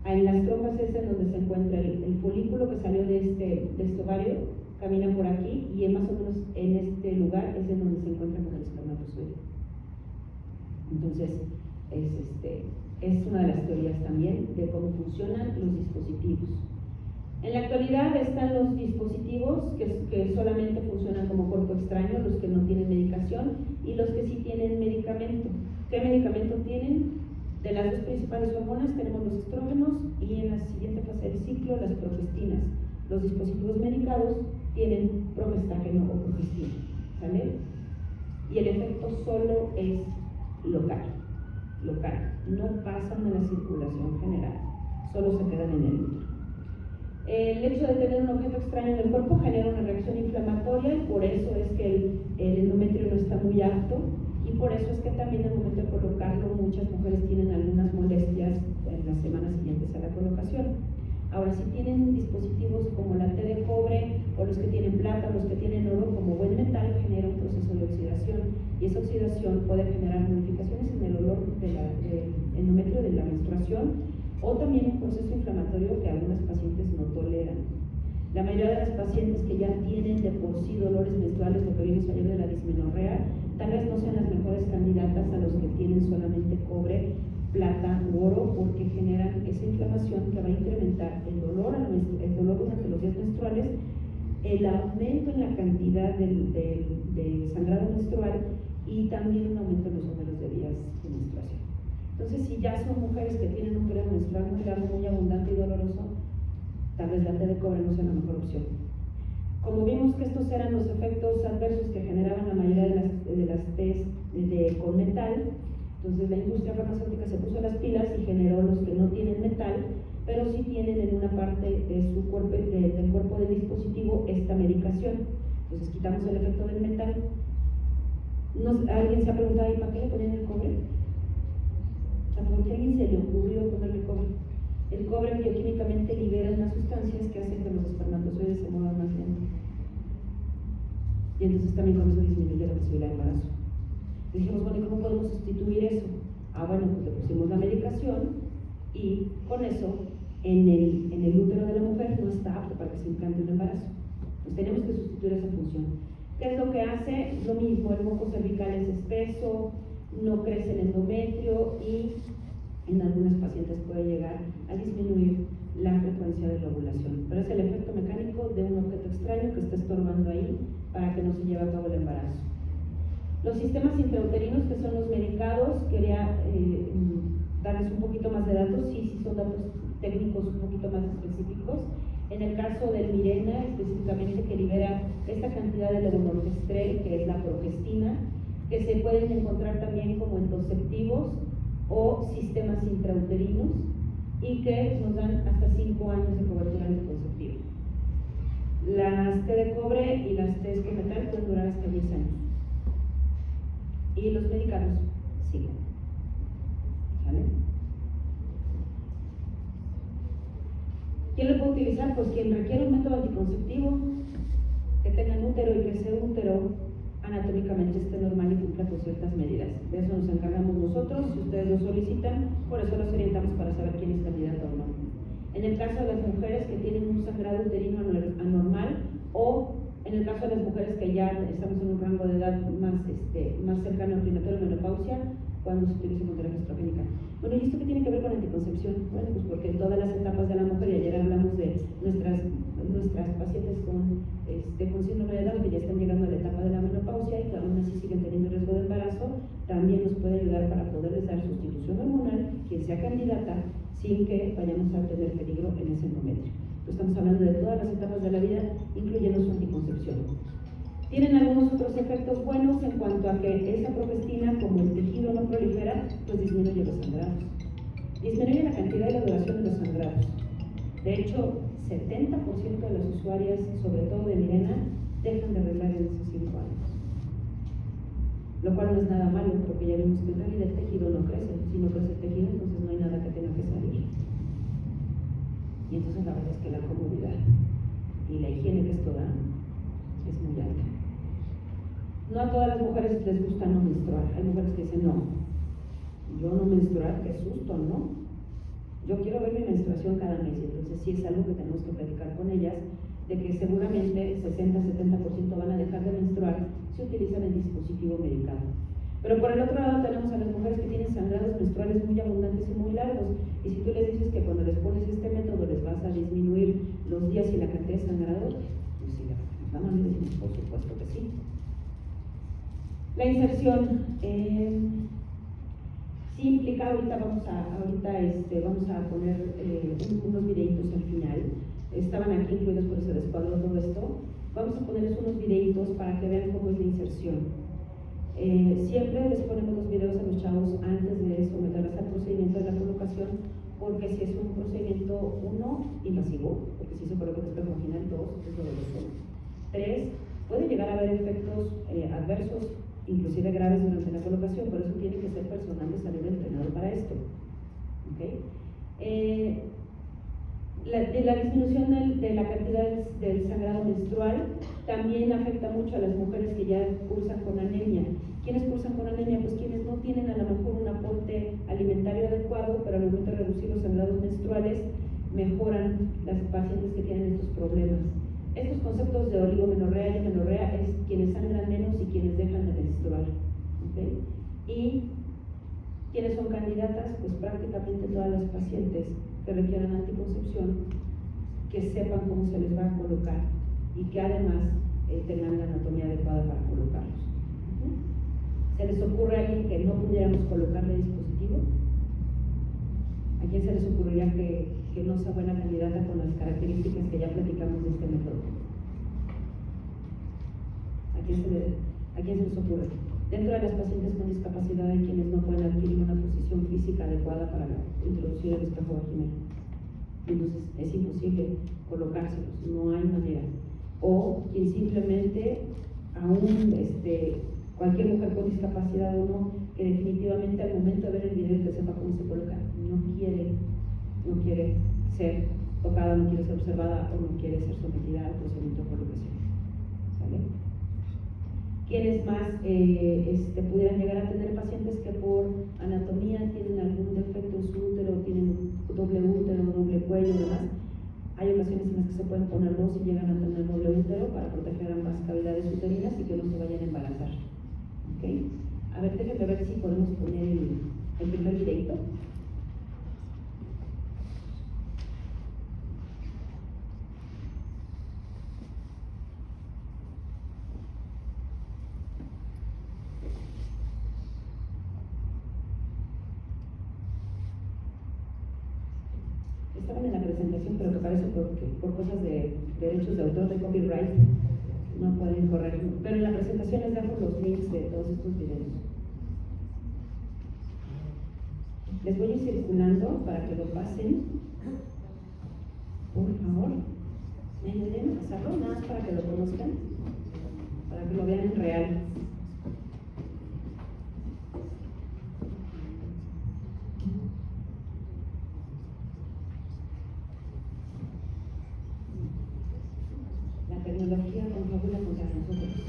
En las trompas es en donde se encuentra el folículo que salió de este ovario, camina por aquí y más o menos en este lugar es en donde se encuentra con el espermatozoide. Entonces, es una de las teorías también de cómo funcionan los dispositivos. En la actualidad están los dispositivos que solamente funcionan como cuerpo extraño, los que no tienen medicación y los que sí tienen medicamento. ¿Qué medicamento tienen? De las dos principales hormonas tenemos los estrógenos y en la siguiente fase del ciclo las progestinas. Los dispositivos medicados tienen progestágeno o progestina, ¿sale? Y el efecto solo es local, no pasan a la circulación general, solo se quedan en el útero. El hecho de tener un objeto extraño en el cuerpo genera una reacción inflamatoria y por eso es que el endometrio no está muy apto y por eso es que también al momento de colocarlo muchas mujeres tienen algunas molestias en las semanas siguientes a la colocación. Ahora, si tienen dispositivos como la T de cobre o los que tienen plata o los que tienen oro, como buen metal, genera un proceso de oxidación y esa oxidación puede generar modificaciones en el olor del endometrio de la menstruación o también un proceso inflamatorio que algunas pacientes no toleran. La mayoría de las pacientes que ya tienen de por sí dolores menstruales, lo que vimos ayer de la dismenorrea, tal vez no sean las mejores candidatas a los que tienen solamente cobre, plata u oro, porque generan esa inflamación que va a incrementar el dolor durante los días menstruales, el aumento en la cantidad de sangrado menstrual y también un aumento en los números de días de menstruación. Entonces, si ya son mujeres que tienen un periodo menstrual muy largo, muy abundante y doloroso, tal vez la T de cobre no sea la mejor opción. Como vimos que estos eran los efectos adversos que generaban la mayoría de las T's con metal, entonces la industria farmacéutica se puso las pilas y generó los que no tienen metal, pero sí tienen en una parte de su cuerpo, del cuerpo del dispositivo esta medicación. Entonces quitamos el efecto del metal. ¿Alguien se ha preguntado ¿y para qué le ponen el cobre? ¿Por qué a alguien se le ocurrió ponerle cobre? El cobre bioquímicamente libera unas sustancias que hacen que los espermatozoides se muevan más lento. Y entonces también con eso disminuye la posibilidad de embarazo. Y dijimos, bueno, ¿y cómo podemos sustituir eso? Bueno, pues le pusimos la medicación y con eso en el útero de la mujer no está apto para que se implante un embarazo. Entonces tenemos que sustituir esa función. ¿Qué es lo que hace? Lo mismo, el moco cervical es espeso, no crece el endometrio y en algunas pacientes puede llegar a disminuir la frecuencia de la ovulación. Pero es el efecto mecánico de un objeto extraño que está estorbando ahí para que no se lleve a cabo el embarazo. Los sistemas intrauterinos, que son los medicados, quería darles un poquito más de datos, sí son datos técnicos un poquito más específicos. En el caso del Mirena, específicamente, que libera esta cantidad de levonorgestrel, que es la progestina, que se pueden encontrar también como anticonceptivos o sistemas intrauterinos y que nos dan hasta 5 años de cobertura anticonceptiva. Las T de cobre y las T con metal pueden durar hasta 10 años. Y los medicados siguen. ¿Vale? ¿Quién lo puede utilizar? Pues quien requiere un método anticonceptivo, que tenga un útero y que ese útero anatómicamente esté normal y cumpla con ciertas medidas. De eso nos encargamos nosotros. Si ustedes lo solicitan, por eso los orientamos para saber quién es candidato o no. En el caso de las mujeres que tienen un sangrado uterino anormal, o en el caso de las mujeres que ya estamos en un rango de edad más cercano al climaterio, menopausia, cuando se utiliza con terapia estrogénica. Bueno, ¿y esto qué tiene que ver con anticoncepción? Bueno, pues porque en todas las etapas de la mujer, y ayer hablamos de nuestras pacientes con síndrome de Down que ya están llegando a la etapa de la menopausia y que aún así siguen teniendo riesgo de embarazo, también nos puede ayudar para poderles dar sustitución hormonal, quien sea candidata, sin que vayamos a tener peligro en ese endometrio. Estamos hablando de todas las etapas de la vida, incluyendo su anticoncepción. Tienen algunos otros efectos buenos en cuanto a que esa progestina, como el tejido no prolifera, pues disminuye los sangrados. Disminuye la cantidad y la duración de los sangrados. De hecho, 70% de las usuarias, sobre todo de Mirena, dejan de arreglar en esos 5 años. Lo cual no es nada malo, porque ya vimos que en realidad el tejido no crece. Si no crece el tejido, entonces no hay nada que tenga que salir. Y entonces la verdad es que la comodidad y la higiene que esto da es muy alta. No a todas las mujeres les gusta no menstruar. Hay mujeres que dicen, no, yo no menstruar, qué susto, ¿no? Yo quiero ver mi menstruación cada mes. Entonces sí es algo que tenemos que platicar con ellas, de que seguramente 60-70% van a dejar de menstruar si utilizan el dispositivo medicado. Pero por el otro lado tenemos a las mujeres que tienen sangrados menstruales muy abundantes y muy largos, y si tú les dices que cuando les pones este método les vas a disminuir los días y la cantidad de sangrados, pues sí, la mamá le decimos, por supuesto que sí. La inserción sí implica, ahorita vamos a poner unos videitos al final. Estaban aquí incluidos, por eso descuadro todo esto. Vamos a ponerles unos videitos para que vean cómo es la inserción. Siempre les ponemos los videos a los chavos antes de someterlas al procedimiento de la colocación, porque si es un procedimiento, 1, invasivo, porque si se coloca el espejo vaginal, 2, es doloroso. 3, puede llegar a haber efectos adversos, inclusive graves durante la colocación, por eso tiene que ser personal de salud entrenado para esto. ¿Okay? La disminución de la cantidad del sangrado menstrual también afecta mucho a las mujeres que ya cursan con anemia. ¿Quiénes cursan con anemia? Pues quienes no tienen a lo mejor un aporte alimentario adecuado, pero al momento de reducir los sangrados menstruales mejoran las pacientes que tienen estos problemas. Estos conceptos de oligomenorrea y menorrea es quienes sangran menos y quienes dejan de menstruar. ¿Okay? Y quienes son candidatas, pues prácticamente todas las pacientes que requieran anticoncepción, que sepan cómo se les va a colocar y que además tengan la anatomía adecuada para colocarlos. ¿Se les ocurre a alguien que no pudiéramos colocarle dispositivo? ¿A quién se les ocurriría que no sea buena candidata con las características que ya platicamos de este método? ¿A quién se les ocurre? Dentro de las pacientes con discapacidad hay quienes no pueden adquirir una posición física adecuada para introducir el espejo vaginal. Entonces es imposible colocárselos, no hay manera. O quien simplemente, aún cualquier mujer con discapacidad o no, que definitivamente al momento de ver el video que sepa cómo se coloca, no quiere ser tocada, no quiere ser observada o no quiere ser sometida al procedimiento de colocación. ¿Sale? ¿Quiénes más pudieran llegar a tener pacientes que por anatomía tienen algún defecto en su útero, tienen doble útero, doble cuello y demás? Hay ocasiones en las que se pueden poner 2 y llegan a tener doble útero para proteger ambas cavidades uterinas y que no se vayan a embarazar. ¿Okay? A ver, déjenme ver si podemos poner el primer videito. Estaban en la presentación, pero que parece por cosas de derechos de autor, de copyright, no pueden correr. Pero en la presentación les dejo los links de todos estos videos. Les voy a ir circulando para que lo pasen. Por favor, ¿me ayuden a pasarlo? Nada más para que lo conozcan, para que lo vean en real. La tecnología confabula contra nosotros.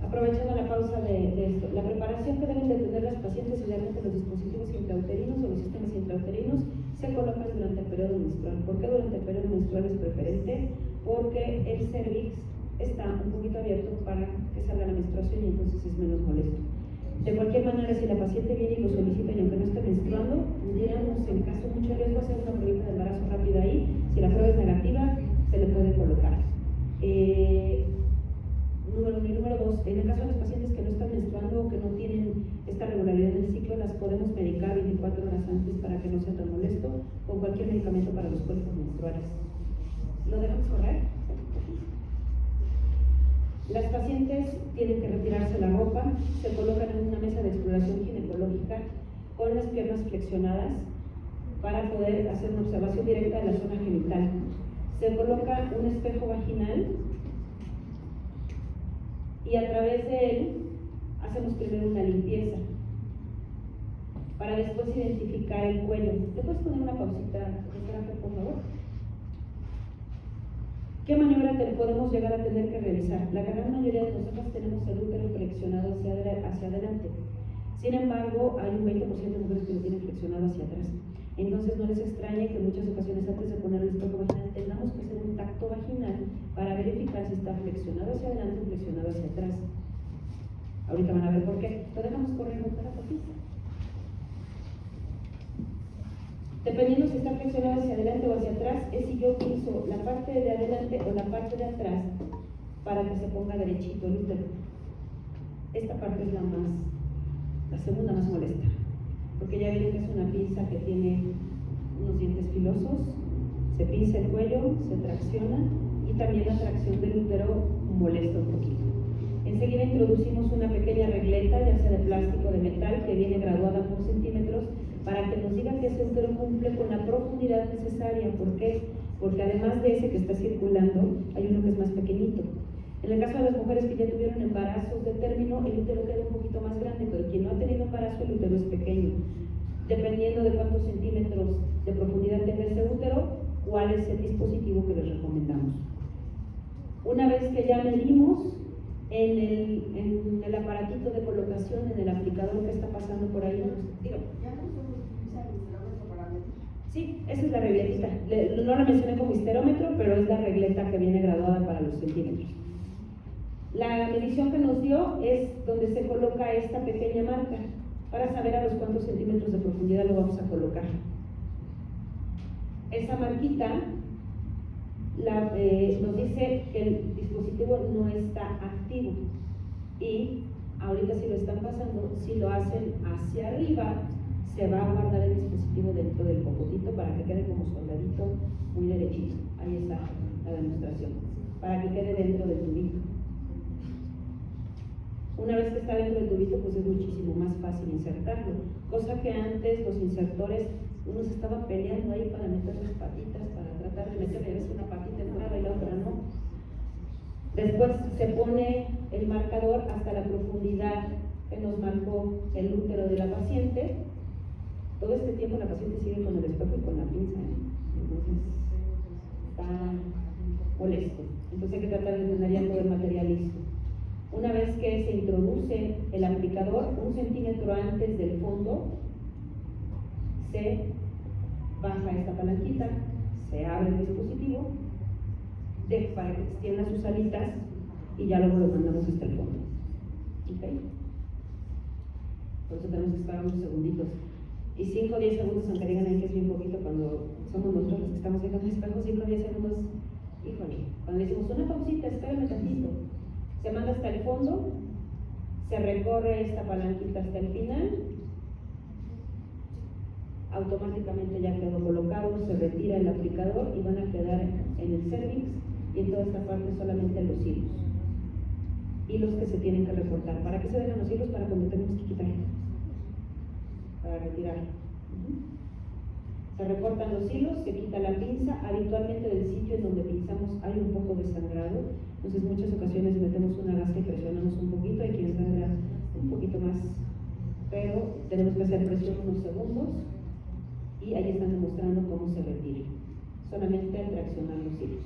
Aprovechando la pausa de esto, la preparación que deben de tener las pacientes, idealmente los dispositivos intrauterinos o los sistemas intrauterinos, se colocan durante el periodo menstrual. ¿Por qué durante el periodo menstrual es preferente? Porque el cervix está un poquito abierto para que salga la menstruación y entonces es menos molesto. De cualquier manera, si la paciente viene y lo solicita y aunque no esté menstruando, pudiéramos, en caso de mucho riesgo, hacer una prueba de embarazo rápida ahí. Si la prueba es negativa, se le puede colocar. Número 1 y número 2, en el caso de los pacientes que no están menstruando o que no tienen esta regularidad del ciclo, las podemos medicar 24 horas antes para que no sea tan molesto con cualquier medicamento para los cólicos menstruales. ¿Lo dejamos correr? Las pacientes tienen que retirarse la ropa, se colocan en una mesa de exploración ginecológica con las piernas flexionadas para poder hacer una observación directa de la zona genital. Se coloca un espejo vaginal y a través de él hacemos primero una limpieza para después identificar el cuello. ¿Te puedes poner una pausita, doctora, por favor? ¿Qué maniobra podemos llegar a tener que realizar? La gran mayoría de nosotros tenemos el útero flexionado hacia adelante. Sin embargo, hay un 20% de mujeres que lo tienen flexionado hacia atrás. Entonces no les extrañe que en muchas ocasiones antes de poner el espejo vaginal tengamos que hacer un tacto vaginal para verificar si está flexionado hacia adelante o flexionado hacia atrás. Ahorita van a ver por qué. Lo dejamos correr con la patita. Dependiendo si está flexionado hacia adelante o hacia atrás, es si yo utilizo la parte de adelante o la parte de atrás para que se ponga derechito el útero. Esta parte es la segunda más molesta, porque ya ven que es una pinza que tiene unos dientes filosos, se pinza el cuello, se tracciona y también la tracción del útero molesta un poquito. Enseguida introducimos una pequeña regleta, ya sea de plástico o de metal, que viene graduada por centímetros, para que nos diga que ese útero cumple con la profundidad necesaria. ¿Por qué? Porque además de ese que está circulando, hay uno que es más pequeñito. En el caso de las mujeres que ya tuvieron embarazos de término, el útero queda un poquito más grande, pero quien no ha tenido embarazo, el útero es pequeño. Dependiendo de cuántos centímetros de profundidad tenga ese útero, cuál es el dispositivo que les recomendamos. Una vez que ya medimos, en el aparatito de colocación, en el aplicador que está pasando por ahí, dígame. Sí, esa es la regletita. No la mencioné como histerómetro, pero es la regleta que viene graduada para los centímetros. La medición que nos dio es donde se coloca esta pequeña marca para saber a los cuántos centímetros de profundidad lo vamos a colocar. Esa marquita nos dice que el dispositivo no está activo y ahorita si lo están pasando, si lo hacen hacia arriba, se va a guardar el dispositivo dentro del cocotito para que quede como soldadito muy derechito. Ahí está la demostración, para que quede dentro del tubito. Una vez que está dentro del tubito, pues es muchísimo más fácil insertarlo, cosa que antes los insertores, uno se estaba peleando ahí para meter las patitas, para tratar de meterle una patita entrada y la otra no. Después se pone el marcador hasta la profundidad que nos marcó el útero de la paciente. Todo este tiempo la paciente sigue con el espejo y con la pinza, entonces está molesto. Entonces hay que tratar de tener ya todo el material listo. Una vez que se introduce el aplicador, 1 centímetro antes del fondo, se baja esta palanquita, se abre el dispositivo para que extienda sus alitas y ya luego lo mandamos hasta el fondo. ¿Okay? Por eso tenemos que esperar unos segunditos. Y 5 o 10 segundos, aunque digan ahí que es bien poquito, cuando somos nosotros los que estamos viendo el espejo, 5 o 10 segundos, híjole, cuando le decimos una pausita, espérame tantito, se manda hasta el fondo, se recorre esta palanquita hasta el final automáticamente ya quedó colocado, se retira el aplicador y van a quedar en el cervix y en toda esta parte solamente los hilos. Hilos que se tienen que recortar. ¿Para qué se dejan los hilos? Para cuando tenemos que quitar, para retirar. Se recortan los hilos, se quita la pinza. Habitualmente del sitio en donde pinzamos hay un poco de sangrado, entonces en muchas ocasiones metemos una gasa y presionamos un poquito, hay quien sangra un poquito más, pero tenemos que hacer presión unos segundos y ahí están demostrando cómo se retira, solamente al traccionar los hilos.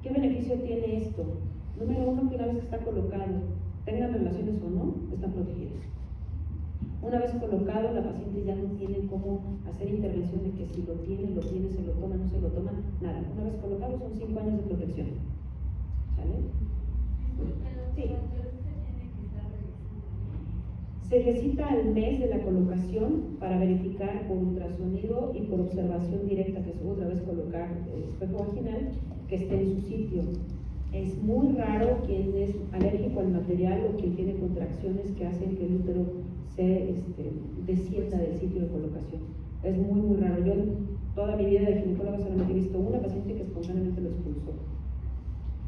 ¿Qué beneficio tiene esto? Número uno, que una vez que está colocado, tengan relaciones o no, están protegidos. Una vez colocado, la paciente ya no tiene cómo hacer intervención de que si lo tiene, se lo toma, no se lo toma, nada. Una vez colocado son 5 años de protección. ¿Sale? Sí. Se recita al mes de la colocación para verificar por ultrasonido y por observación directa, que es otra vez colocar el espejo vaginal, que esté en su sitio. Es muy raro quien es alérgico al material o quien tiene contracciones que hacen que el útero se descienda del sitio de colocación. Es muy, muy raro. Yo en toda mi vida de ginecóloga solamente he visto una paciente que espontáneamente lo expulsó.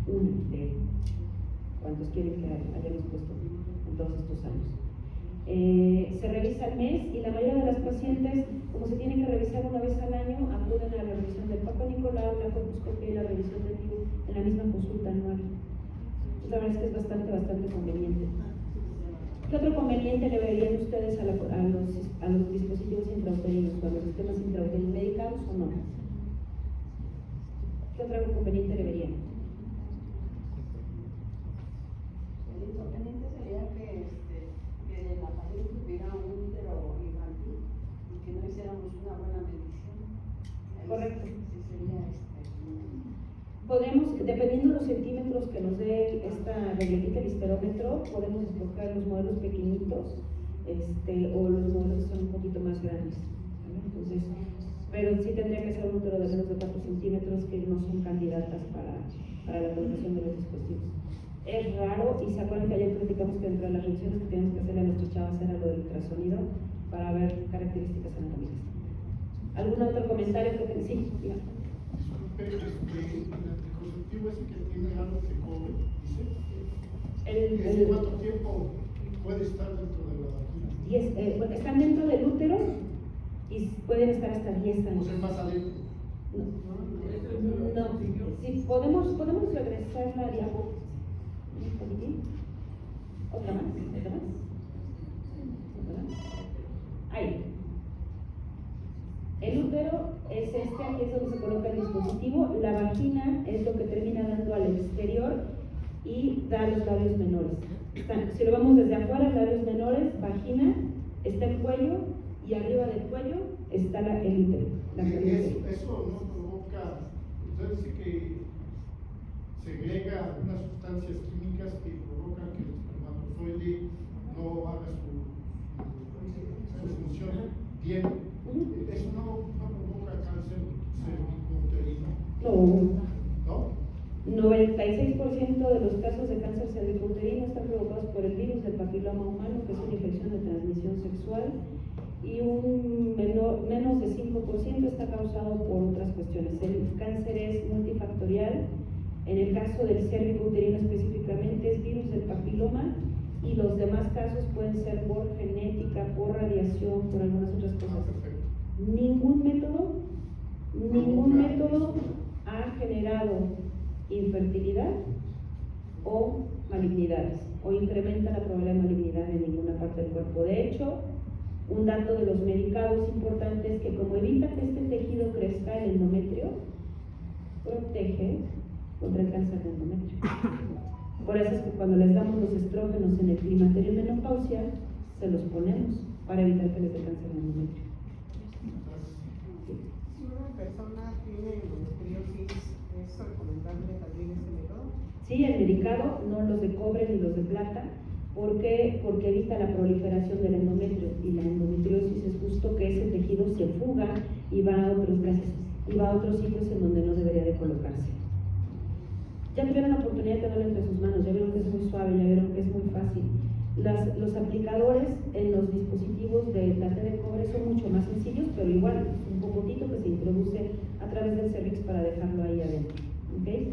Una de cuantos quieren que hayamos puesto en todos estos años. Se revisa al mes y la mayoría de las pacientes, como se tienen que revisar una vez al año, acuden a la revisión del Papa Nicolau, la colposcopia y la revisión del DIU en la misma consulta anual. La verdad es que es bastante conveniente. ¿Qué otro conveniente le verían ustedes a los dispositivos intrauterinos, a los sistemas intrauterinos medicados o no? ¿Qué otro conveniente le verían? El inconveniente sería que la paciente tuviera un útero infantil y que no hiciéramos una buena medición. Correcto. Sí sería Podemos, dependiendo de los centímetros que nos dé esta regletita, el histerómetro, podemos escoger los modelos pequeñitos o los modelos que son un poquito más grandes. ¿Vale? Entonces, pero sí tendría que ser un útero de menos de 4 centímetros que no son candidatas para la colocación de los dispositivos. Es raro, y se acuerdan que ayer platicamos que entre las revisiones que tenemos que hacerle a nuestras chavas era lo del ultrasonido para ver características anatómicas. ¿Algún otro comentario que tenga? Sí, diga. El anticonceptivo ese que tiene algo que cobre, dice. ¿Cuánto tiempo puede estar dentro de la vagina? Bueno, están dentro del útero y pueden estar hasta 10 años. ¿O sea, más adentro? No. Sí, podemos regresar la diapo. Un poquitín. Otra más. Ahí. El útero es aquí es donde se coloca el dispositivo. La vagina es lo que termina dando al exterior y da los labios menores. Si lo vemos desde afuera, labios menores, vagina, está el cuello y arriba del cuello está el útero. Eso no provoca, usted dice que segrega algunas sustancias químicas que provocan que el espermatozoide no haga su función bien. ¿Eso no provoca cáncer cervicouterino? No. ¿No? 96% de los casos de cáncer cervicouterino están provocados por el virus del papiloma humano, que es una infección de transmisión sexual, y menos de 5% está causado por otras cuestiones. El cáncer es multifactorial. En el caso del cervicouterino específicamente es virus del papiloma, y los demás casos pueden ser por genética, por radiación, por algunas otras cosas. Ningún método ha generado infertilidad o malignidades, o incrementa la probabilidad de malignidad en ninguna parte del cuerpo. De hecho, un dato de los medicados importante es que como evita que este tejido crezca, el endometrio protege contra el cáncer de endometrio. Por eso es que cuando les damos los estrógenos en el climaterio y menopausia, se los ponemos para evitar que les dé cáncer de endometrio. Si una persona tiene endometriosis, ¿es recomendable también ese método? Sí, el medicado, no los de cobre ni los de plata. ¿Por qué? Porque evita la proliferación del endometrio, y la endometriosis es justo que ese tejido se fuga y va a otros gases, y va a otros sitios en donde no debería de colocarse. Ya tuvieron la oportunidad de tenerlo entre sus manos, ya vieron que es muy suave, ya vieron que es muy fácil. Los aplicadores en los dispositivos de tarte de cobre son mucho más sencillos, pero igual es un popotito que se introduce a través del cervix para dejarlo ahí adentro. ¿Okay?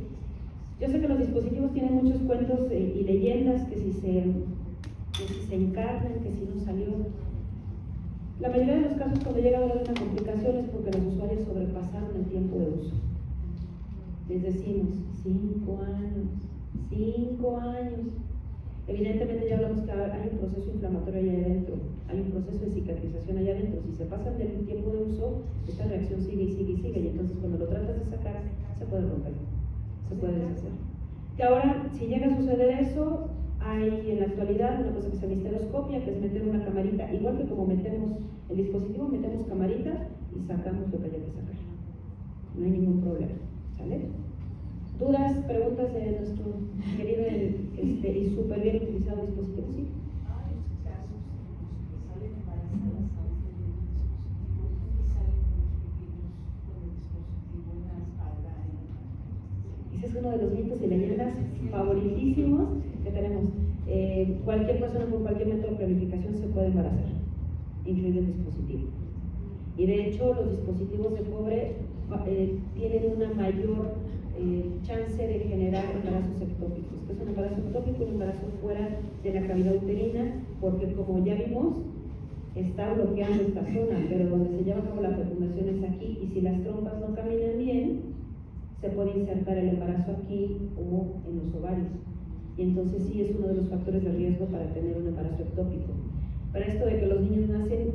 Yo sé que los dispositivos tienen muchos cuentos y leyendas, que si se encarnan, que si no salió. La mayoría de los casos cuando llega a haber una complicación es porque los usuarios sobrepasaron el tiempo de uso. Les decimos 5 años, 5 años. Evidentemente ya hablamos que hay un proceso inflamatorio allá adentro, hay un proceso de cicatrización allá adentro. Si se pasan del tiempo de uso, esta reacción sigue y sigue y sigue, y entonces cuando lo tratas de sacar, se puede romper, se puede deshacer. Que ahora, si llega a suceder eso, hay en la actualidad una cosa que se llama histeroscopia, que es meter una camarita, igual que como metemos el dispositivo, metemos camarita y sacamos lo que haya que sacar. No hay ningún problema, ¿sale? ¿Dudas, preguntas de nuestro querido y súper bien utilizado dispositivo? Sí. Hay casos en los que salen embarazadas aún teniendo dispositivo y salen con el dispositivo en la espalda. Ese es uno de los mitos y leyendas favoritísimos que tenemos. Cualquier persona con cualquier método de planificación se puede embarazar, incluido el dispositivo. Y de hecho, los dispositivos de cobre tienen una mayor chance de generar embarazos ectópicos. ¿Qué es un embarazo ectópico? Un embarazo fuera de la cavidad uterina, porque como ya vimos, está bloqueando esta zona, pero donde se lleva a cabo la fecundación es aquí, y si las trompas no caminan bien, se puede insertar el embarazo aquí o en los ovarios. Y entonces sí es uno de los factores de riesgo para tener un embarazo ectópico. Para esto de que los niños nacen,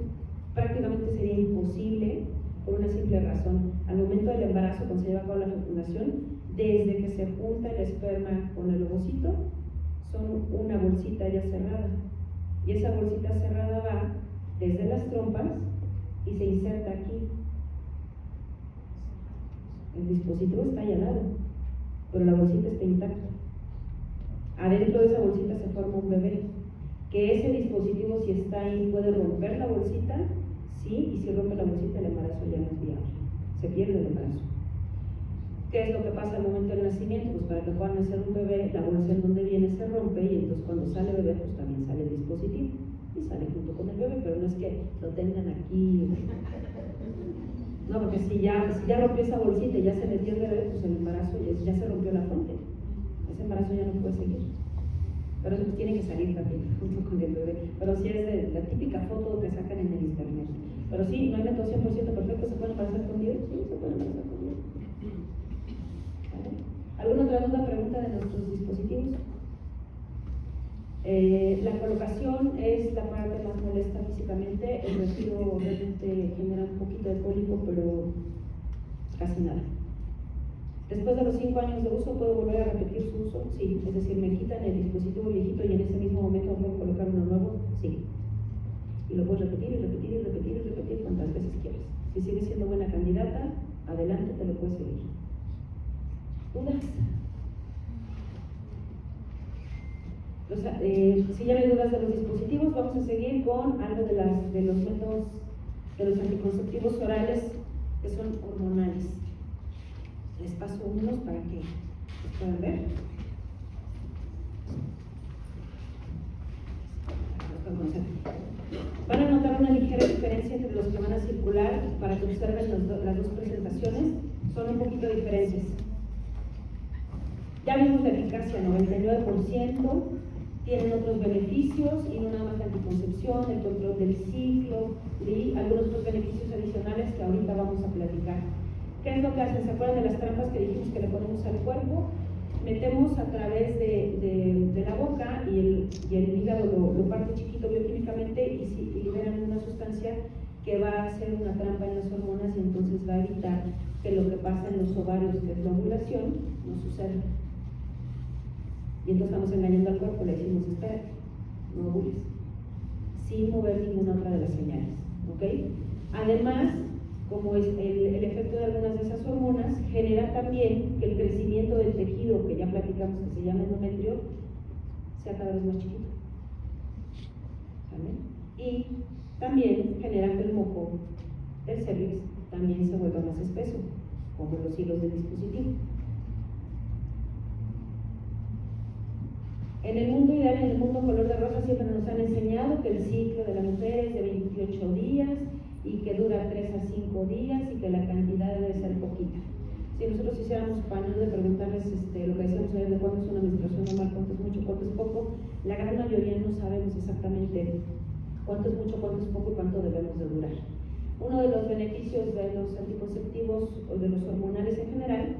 prácticamente sería imposible por una simple razón. Al momento del embarazo, cuando se lleva a cabo la fecundación, desde que se junta el esperma con el ovocito, son una bolsita ya cerrada. Y esa bolsita cerrada va desde las trompas y se inserta aquí. El dispositivo está ahí al lado, pero la bolsita está intacta. Adentro de esa bolsita se forma un bebé. Que ese dispositivo, si está ahí, puede romper la bolsita, sí, y si rompe la bolsita, el embarazo ya no es viable. Se pierde el embarazo. ¿Qué es lo que pasa al momento del nacimiento? Pues para que pueda nacer un bebé, la bolsa en donde viene se rompe, y entonces cuando sale bebé, pues también sale el dispositivo. Y sale junto con el bebé, pero no es que lo tengan aquí. No, porque si ya rompió esa bolsita y ya se metió el bebé, pues el embarazo ya se rompió la fuente. Ese embarazo ya no puede seguir. Pero eso pues tiene que salir también junto con el bebé. Pero sí es de la típica foto que sacan en el internet. Pero sí, no hay método 100% perfecto. ¿Se puede embarazar con Dios? Sí, se puede embarazar con Dios. ¿Vale? ¿Alguna otra duda, pregunta de nuestros dispositivos? La colocación es la parte más molesta físicamente. El retiro realmente genera un poquito de cólico, pero casi nada. Después de los 5 años de uso, ¿puedo volver a repetir su uso? Sí, es decir, me quitan el dispositivo viejito y en ese mismo momento puedo colocar uno nuevo. Sí. Y lo puedes repetir y repetir y repetir y repetir cuantas veces quieras. Si sigue siendo buena candidata, adelante, te lo puedes seguir. ¿Dudas? Si ya no hay dudas de los dispositivos, vamos a seguir con algo de los métodos de los anticonceptivos orales que son hormonales. Les paso unos para que los puedan ver. Van a notar una ligera diferencia entre los que van a circular para que observen las dos presentaciones. Son un poquito diferentes. Ya vimos la eficacia, 99%. Tienen otros beneficios, y no nada más la anticoncepción, el control del ciclo y algunos otros beneficios adicionales que ahorita vamos a platicar. ¿Qué es lo que hacen? ¿Se acuerdan de las trampas que dijimos que le ponemos al cuerpo? Metemos a través de la boca y el hígado lo parte chiquito bioquímicamente y liberan una sustancia que va a hacer una trampa en las hormonas, y entonces va a evitar que lo que pasa en los ovarios, que es la ovulación, no suceda. Y entonces estamos engañando al cuerpo, le decimos, espera, no ovules, sin mover ninguna otra de las señales, ¿ok? Además, como es el efecto de algunas de esas hormonas, genera también que el crecimiento del tejido, que ya platicamos que se llama endometrio, sea cada vez más chiquito. ¿Vale? Y también genera que el moco del cervix también se vuelva más espeso, como los hilos del dispositivo. En el mundo ideal, en el mundo color de rosa, siempre nos han enseñado que el ciclo de la mujer es de 28 días y que dura 3 a 5 días y que la cantidad debe ser poquita. Si nosotros hiciéramos panel de preguntarles lo que decíamos ayer de cuándo es una menstruación normal, cuánto es mucho, cuánto es poco, la gran mayoría no sabemos exactamente cuánto es mucho, cuánto es poco y cuánto debemos de durar. Uno de los beneficios de los anticonceptivos o de los hormonales en general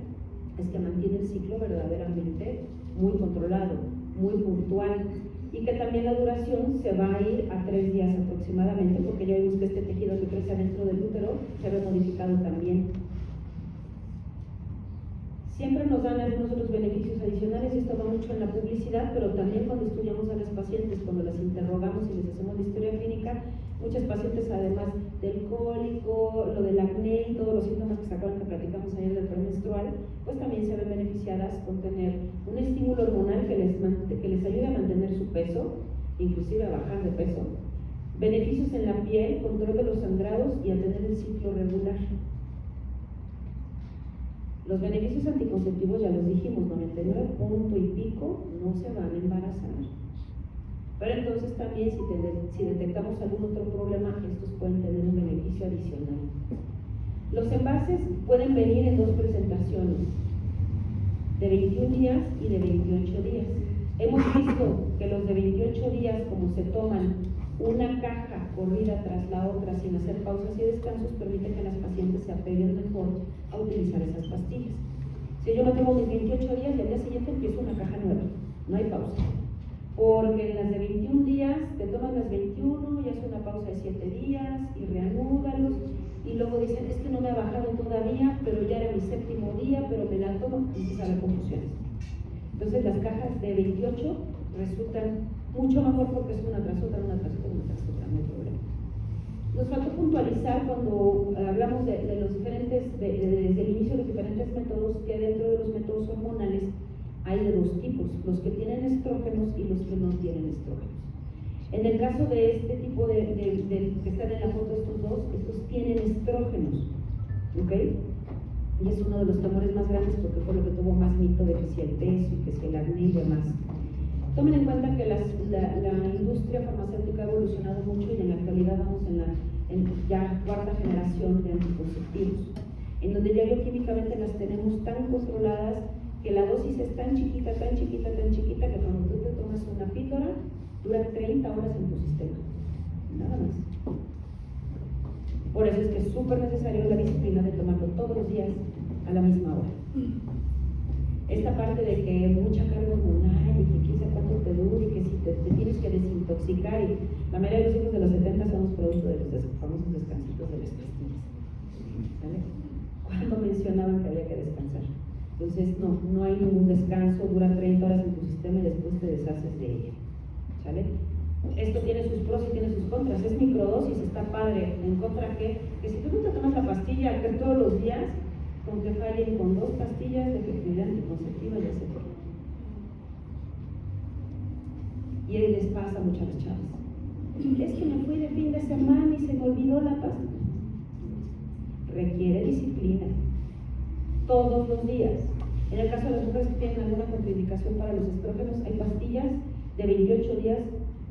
es que mantiene el ciclo verdaderamente muy controlado, muy puntual, y que también la duración se va a ir a 3 días aproximadamente, porque ya vimos que este tejido que crece adentro del útero se ve modificado también. Siempre nos dan algunos otros beneficios adicionales, y esto va mucho en la publicidad, pero también cuando estudiamos a las pacientes, cuando las interrogamos y les hacemos la historia clínica, muchas pacientes, además del cólico, lo del acné y todos los síntomas que sacaron que platicamos ayer del premenstrual, pues también se ven beneficiadas con tener un estímulo hormonal que les ayude a mantener su peso, inclusive a bajar de peso, beneficios en la piel, control de los sangrados y a tener el ciclo regular. Los beneficios anticonceptivos ya los dijimos, 99 punto y pico no se van a embarazar. Pero entonces también si detectamos algún otro problema, estos pueden tener un beneficio adicional. Los envases pueden venir en 2 presentaciones, de 21 días y de 28 días. Hemos visto que los de 28 días, como se toman una caja corrida tras la otra sin hacer pausas y descansos, permite que las pacientes se apeguen mejor a utilizar esas pastillas. Si yo me tomo mis 28 días y al día siguiente empiezo una caja nueva, no hay pausa. Porque en las de 21 días te tomas las 21 y haces una pausa de 7 días y reanúdalos, y luego dicen, es que no me ha bajado todavía, pero ya era mi 7º día, pero me la tomo, y empieza a haber confusiones. Entonces las cajas de 28 resultan mucho mejor porque es una tras otra, no hay problema. Nos faltó puntualizar cuando hablamos de los diferentes, desde el inicio de los diferentes métodos, que dentro de los métodos hormonales hay de 2 tipos, los que tienen estrógenos y los que no tienen estrógenos. En el caso de este tipo que están en la foto, estos tienen estrógenos, ¿ok? Y es uno de los temores más grandes porque fue lo que tuvo más mito de que si el peso y que si el acné y demás. Tomen en cuenta que la industria farmacéutica ha evolucionado mucho y en la actualidad vamos en ya 4ª generación de anticonceptivos, en donde ya bioquímicamente las tenemos tan controladas que la dosis es tan chiquita, tan chiquita, tan chiquita que cuando tú te tomas una píldora dura 30 horas en tu sistema, nada más. Por eso es que es súper necesario la disciplina de tomarlo todos los días a la misma hora. Esta parte de que mucha carga hormonal y que quién sabe cuánto te dura y que si te tienes que desintoxicar, y la mayoría de los hijos de los 70 somos producto de los famosos descansitos de las pastillas, ¿vale? ¿Cuándo mencionaban que había que descansar? Entonces no hay ningún descanso, dura 30 horas en tu sistema y después te deshaces de ella, ¿sale? Esto tiene sus pros y tiene sus contras, es microdosis, está padre. En contra que si tú no te tomas la pastilla que todos los días, con que fallen con 2 pastillas de efectividad anticonceptiva ya se fue. Y ahí les pasa a muchas chavas. Es que me fui de fin de semana y se me olvidó la pastilla. Requiere disciplina. Todos los días. En el caso de las mujeres que tienen alguna contraindicación para los estrógenos, hay pastillas de 28 días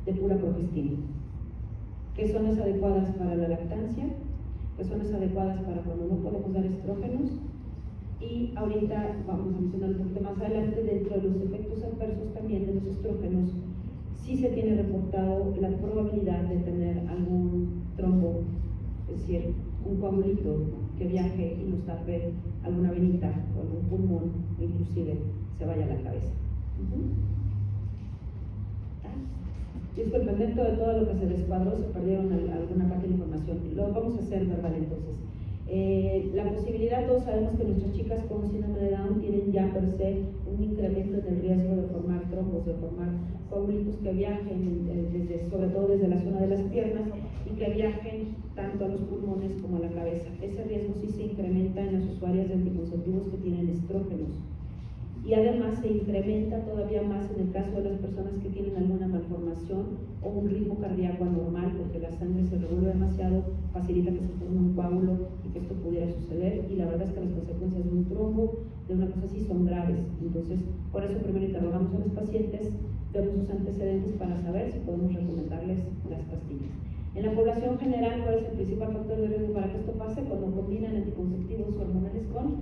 de pura progestina, que son las adecuadas para la lactancia, que son las adecuadas para cuando no podemos dar estrógenos. Y ahorita vamos a mencionar un poquito más adelante, dentro de los efectos adversos también de los estrógenos, sí se tiene reportado la probabilidad de tener algún trombo, es decir, un coagulito que viaje y nos tape alguna venita o algún pulmón, o inclusive se vaya a la cabeza. Disculpen, dentro de todo lo que se descuadró se perdieron alguna parte de la información. Lo vamos a hacer verbal entonces. La posibilidad, todos sabemos que nuestras chicas con síndrome de Down tienen ya per se un incremento en el riesgo de formar trombos, de formar coágulitos que viajen sobre todo desde la zona de las piernas y que viajen tanto a los pulmones como a la cabeza. Ese riesgo sí se incrementa en las usuarias de anticonceptivos que tienen estrógenos. Y además se incrementa todavía más en el caso de las personas que tienen alguna malformación o un ritmo cardíaco anormal, porque la sangre se revuelve demasiado, facilita que se forme un coágulo y que esto pudiera suceder. Y la verdad es que las consecuencias de un trombo, de una cosa así, son graves. Entonces, por eso primero interrogamos a los pacientes vemos sus antecedentes para saber si podemos recomendarles las pastillas. En la población general, ¿cuál es el principal factor de riesgo para que esto pase? Cuando combinan anticonceptivos hormonales con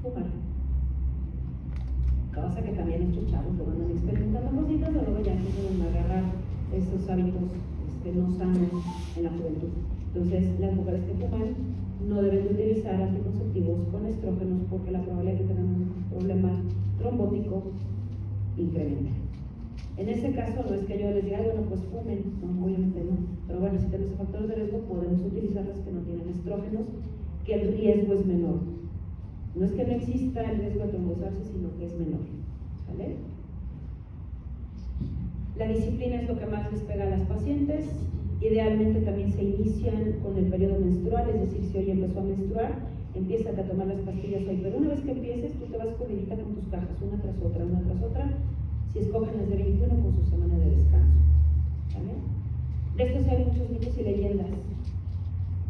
fumar. Cosa que también estos chavos lo andan experimentando cositas, o luego ya empiezan a agarrar esos hábitos no sanos en la juventud. Entonces, las mujeres que fuman no deben de utilizar anticonceptivos con estrógenos porque la probabilidad de que tengan un problema trombótico incrementa. En ese caso, no es que yo les diga, bueno, pues fumen, no, obviamente no. Pero bueno, si tenemos factores de riesgo, podemos utilizar las que no tienen estrógenos, que el riesgo es menor. No es que no exista el riesgo de trombosarse, sino que es menor. ¿Vale? La disciplina es lo que más les pega a las pacientes. Idealmente también se inician con el periodo menstrual, es decir, si hoy empezó a menstruar, empiezas a tomar las pastillas hoy. Pero una vez que empieces, tú te vas corridita con tus cajas, una tras otra, una tras otra. Si escogen las de 21 con su semana de descanso. ¿Vale? De estos hay muchos mitos y leyendas.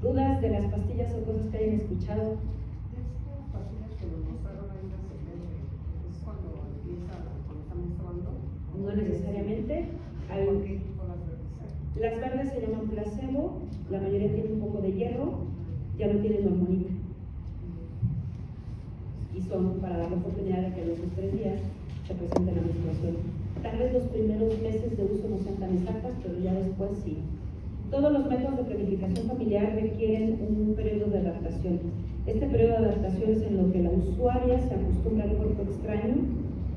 ¿Dudas de las pastillas o cosas que hayan escuchado? Estas pastillas que nos mostraron ahí en la secuencia, ¿es cuando empieza, cuando está menstruando? No necesariamente. ¿Por qué tipo las verdes? Las verdes se llaman placebo, la mayoría tienen un poco de hierro, ya no tienen hormonina. Y son para dar la oportunidad de que en los 3 días se presente la menstruación. Tal vez los primeros meses de uso no sean tan exactas, pero ya después sí. Todos los métodos de planificación familiar requieren un periodo de adaptación. Este periodo de adaptación es en lo que la usuaria se acostumbra al cuerpo extraño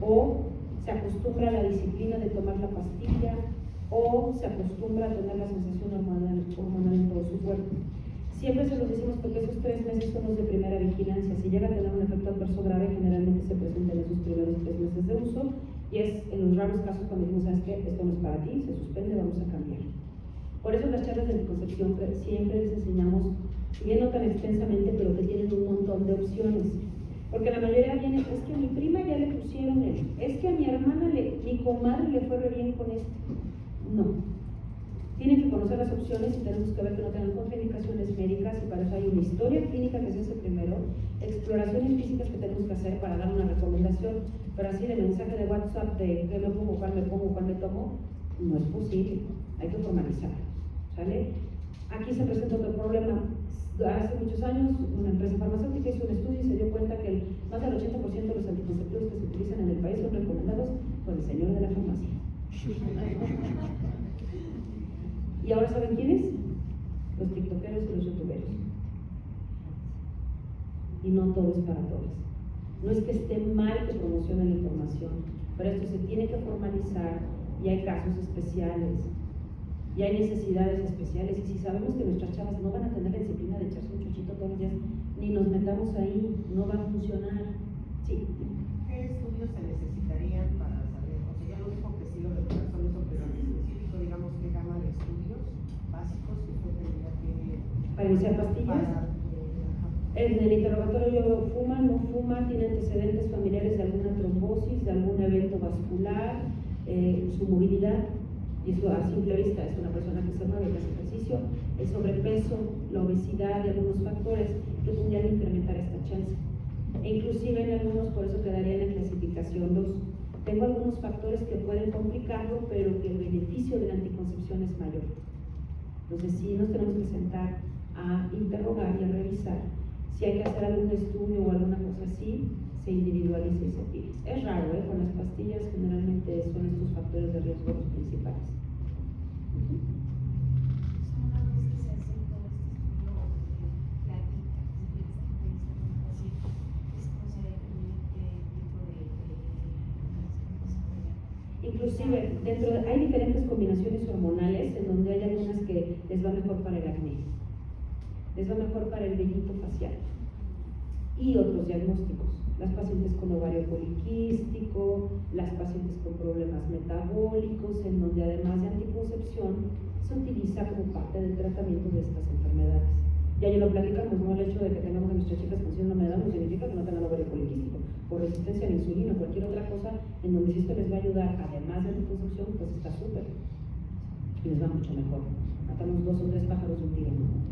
o se acostumbra a la disciplina de tomar la pastilla o se acostumbra a tener la sensación hormonal en todo su cuerpo. Siempre se los decimos porque esos 3 meses son los de primera vigilancia. Si llega a tener un efecto adverso grave, generalmente se presenta en esos primeros 3 meses de uso y es en los raros casos cuando decimos, ¿sabes qué? Esto no es para ti, se suspende, vamos a cambiar. Por eso las charlas de anticoncepción siempre les enseñamos, bien no tan extensamente, pero que tienen un montón de opciones. Porque la mayoría viene, es que a mi prima ya le pusieron es que a mi hermana, mi comadre le fue re bien con esto. No. Tienen que conocer las opciones y tenemos que ver que no tengan contraindicaciones médicas y para eso hay una historia clínica que se hace primero, exploraciones físicas que tenemos que hacer para dar una recomendación, pero así de mensaje de WhatsApp de qué me pongo, cuál me tomo, no es posible, hay que formalizar, ¿sale? Aquí se presenta otro problema. Hace muchos años una empresa farmacéutica hizo un estudio y se dio cuenta que más del 80% de los anticonceptivos que se utilizan en el país son recomendados por el señor de la farmacia. ¿Y ahora saben quiénes? Los tiktokeros y los youtuberos. Y no todo es para todos. No es que esté mal que promocionen la información, pero esto se tiene que formalizar y hay casos especiales. Y hay necesidades especiales, y si sabemos que nuestras chavas no van a tener la disciplina de echarse un chuchito todos los días, ni nos metamos ahí, no va a funcionar. Sí. ¿Qué estudios se necesitarían para saber? O sea, ya lo dijo que sí lo de personas, pero en específico, digamos, ¿qué gama de estudios básicos que usted tendría que... Para iniciar pastillas? En el interrogatorio, ¿fuma, no fuma, tiene antecedentes familiares de alguna trombosis, de algún evento vascular, su movilidad? Y eso a simple vista es una persona que se mueve, que hace ejercicio, el sobrepeso, la obesidad y algunos factores que podrían incrementar esta chance. E inclusive en algunos, por eso quedaría en la clasificación 2. Tengo algunos factores que pueden complicarlo, pero que el beneficio de la anticoncepción es mayor. Entonces sí nos tenemos que sentar a interrogar y a revisar. Si hay que hacer algún estudio o alguna cosa así, se individualiza y se pide. Es raro, con las pastillas generalmente son estos factores de riesgo los principales. Inclusive, hay diferentes combinaciones hormonales en donde hay algunas que les va mejor para el acné, les va mejor para el vellito facial y otros diagnósticos. Las pacientes con ovario poliquístico, las pacientes con problemas metabólicos, en donde además de anticoncepción se utiliza como parte del tratamiento de estas enfermedades. Ya lo platicamos, ¿no? El hecho de que tengamos a nuestras chicas con síndrome de Down no significa que no tengan ovario poliquístico, por resistencia a la insulina o cualquier otra cosa, en donde si esto les va a ayudar, además de anticoncepción, pues está súper. Y les va mucho mejor. Matamos 2 o 3 pájaros de un tiro, ¿no?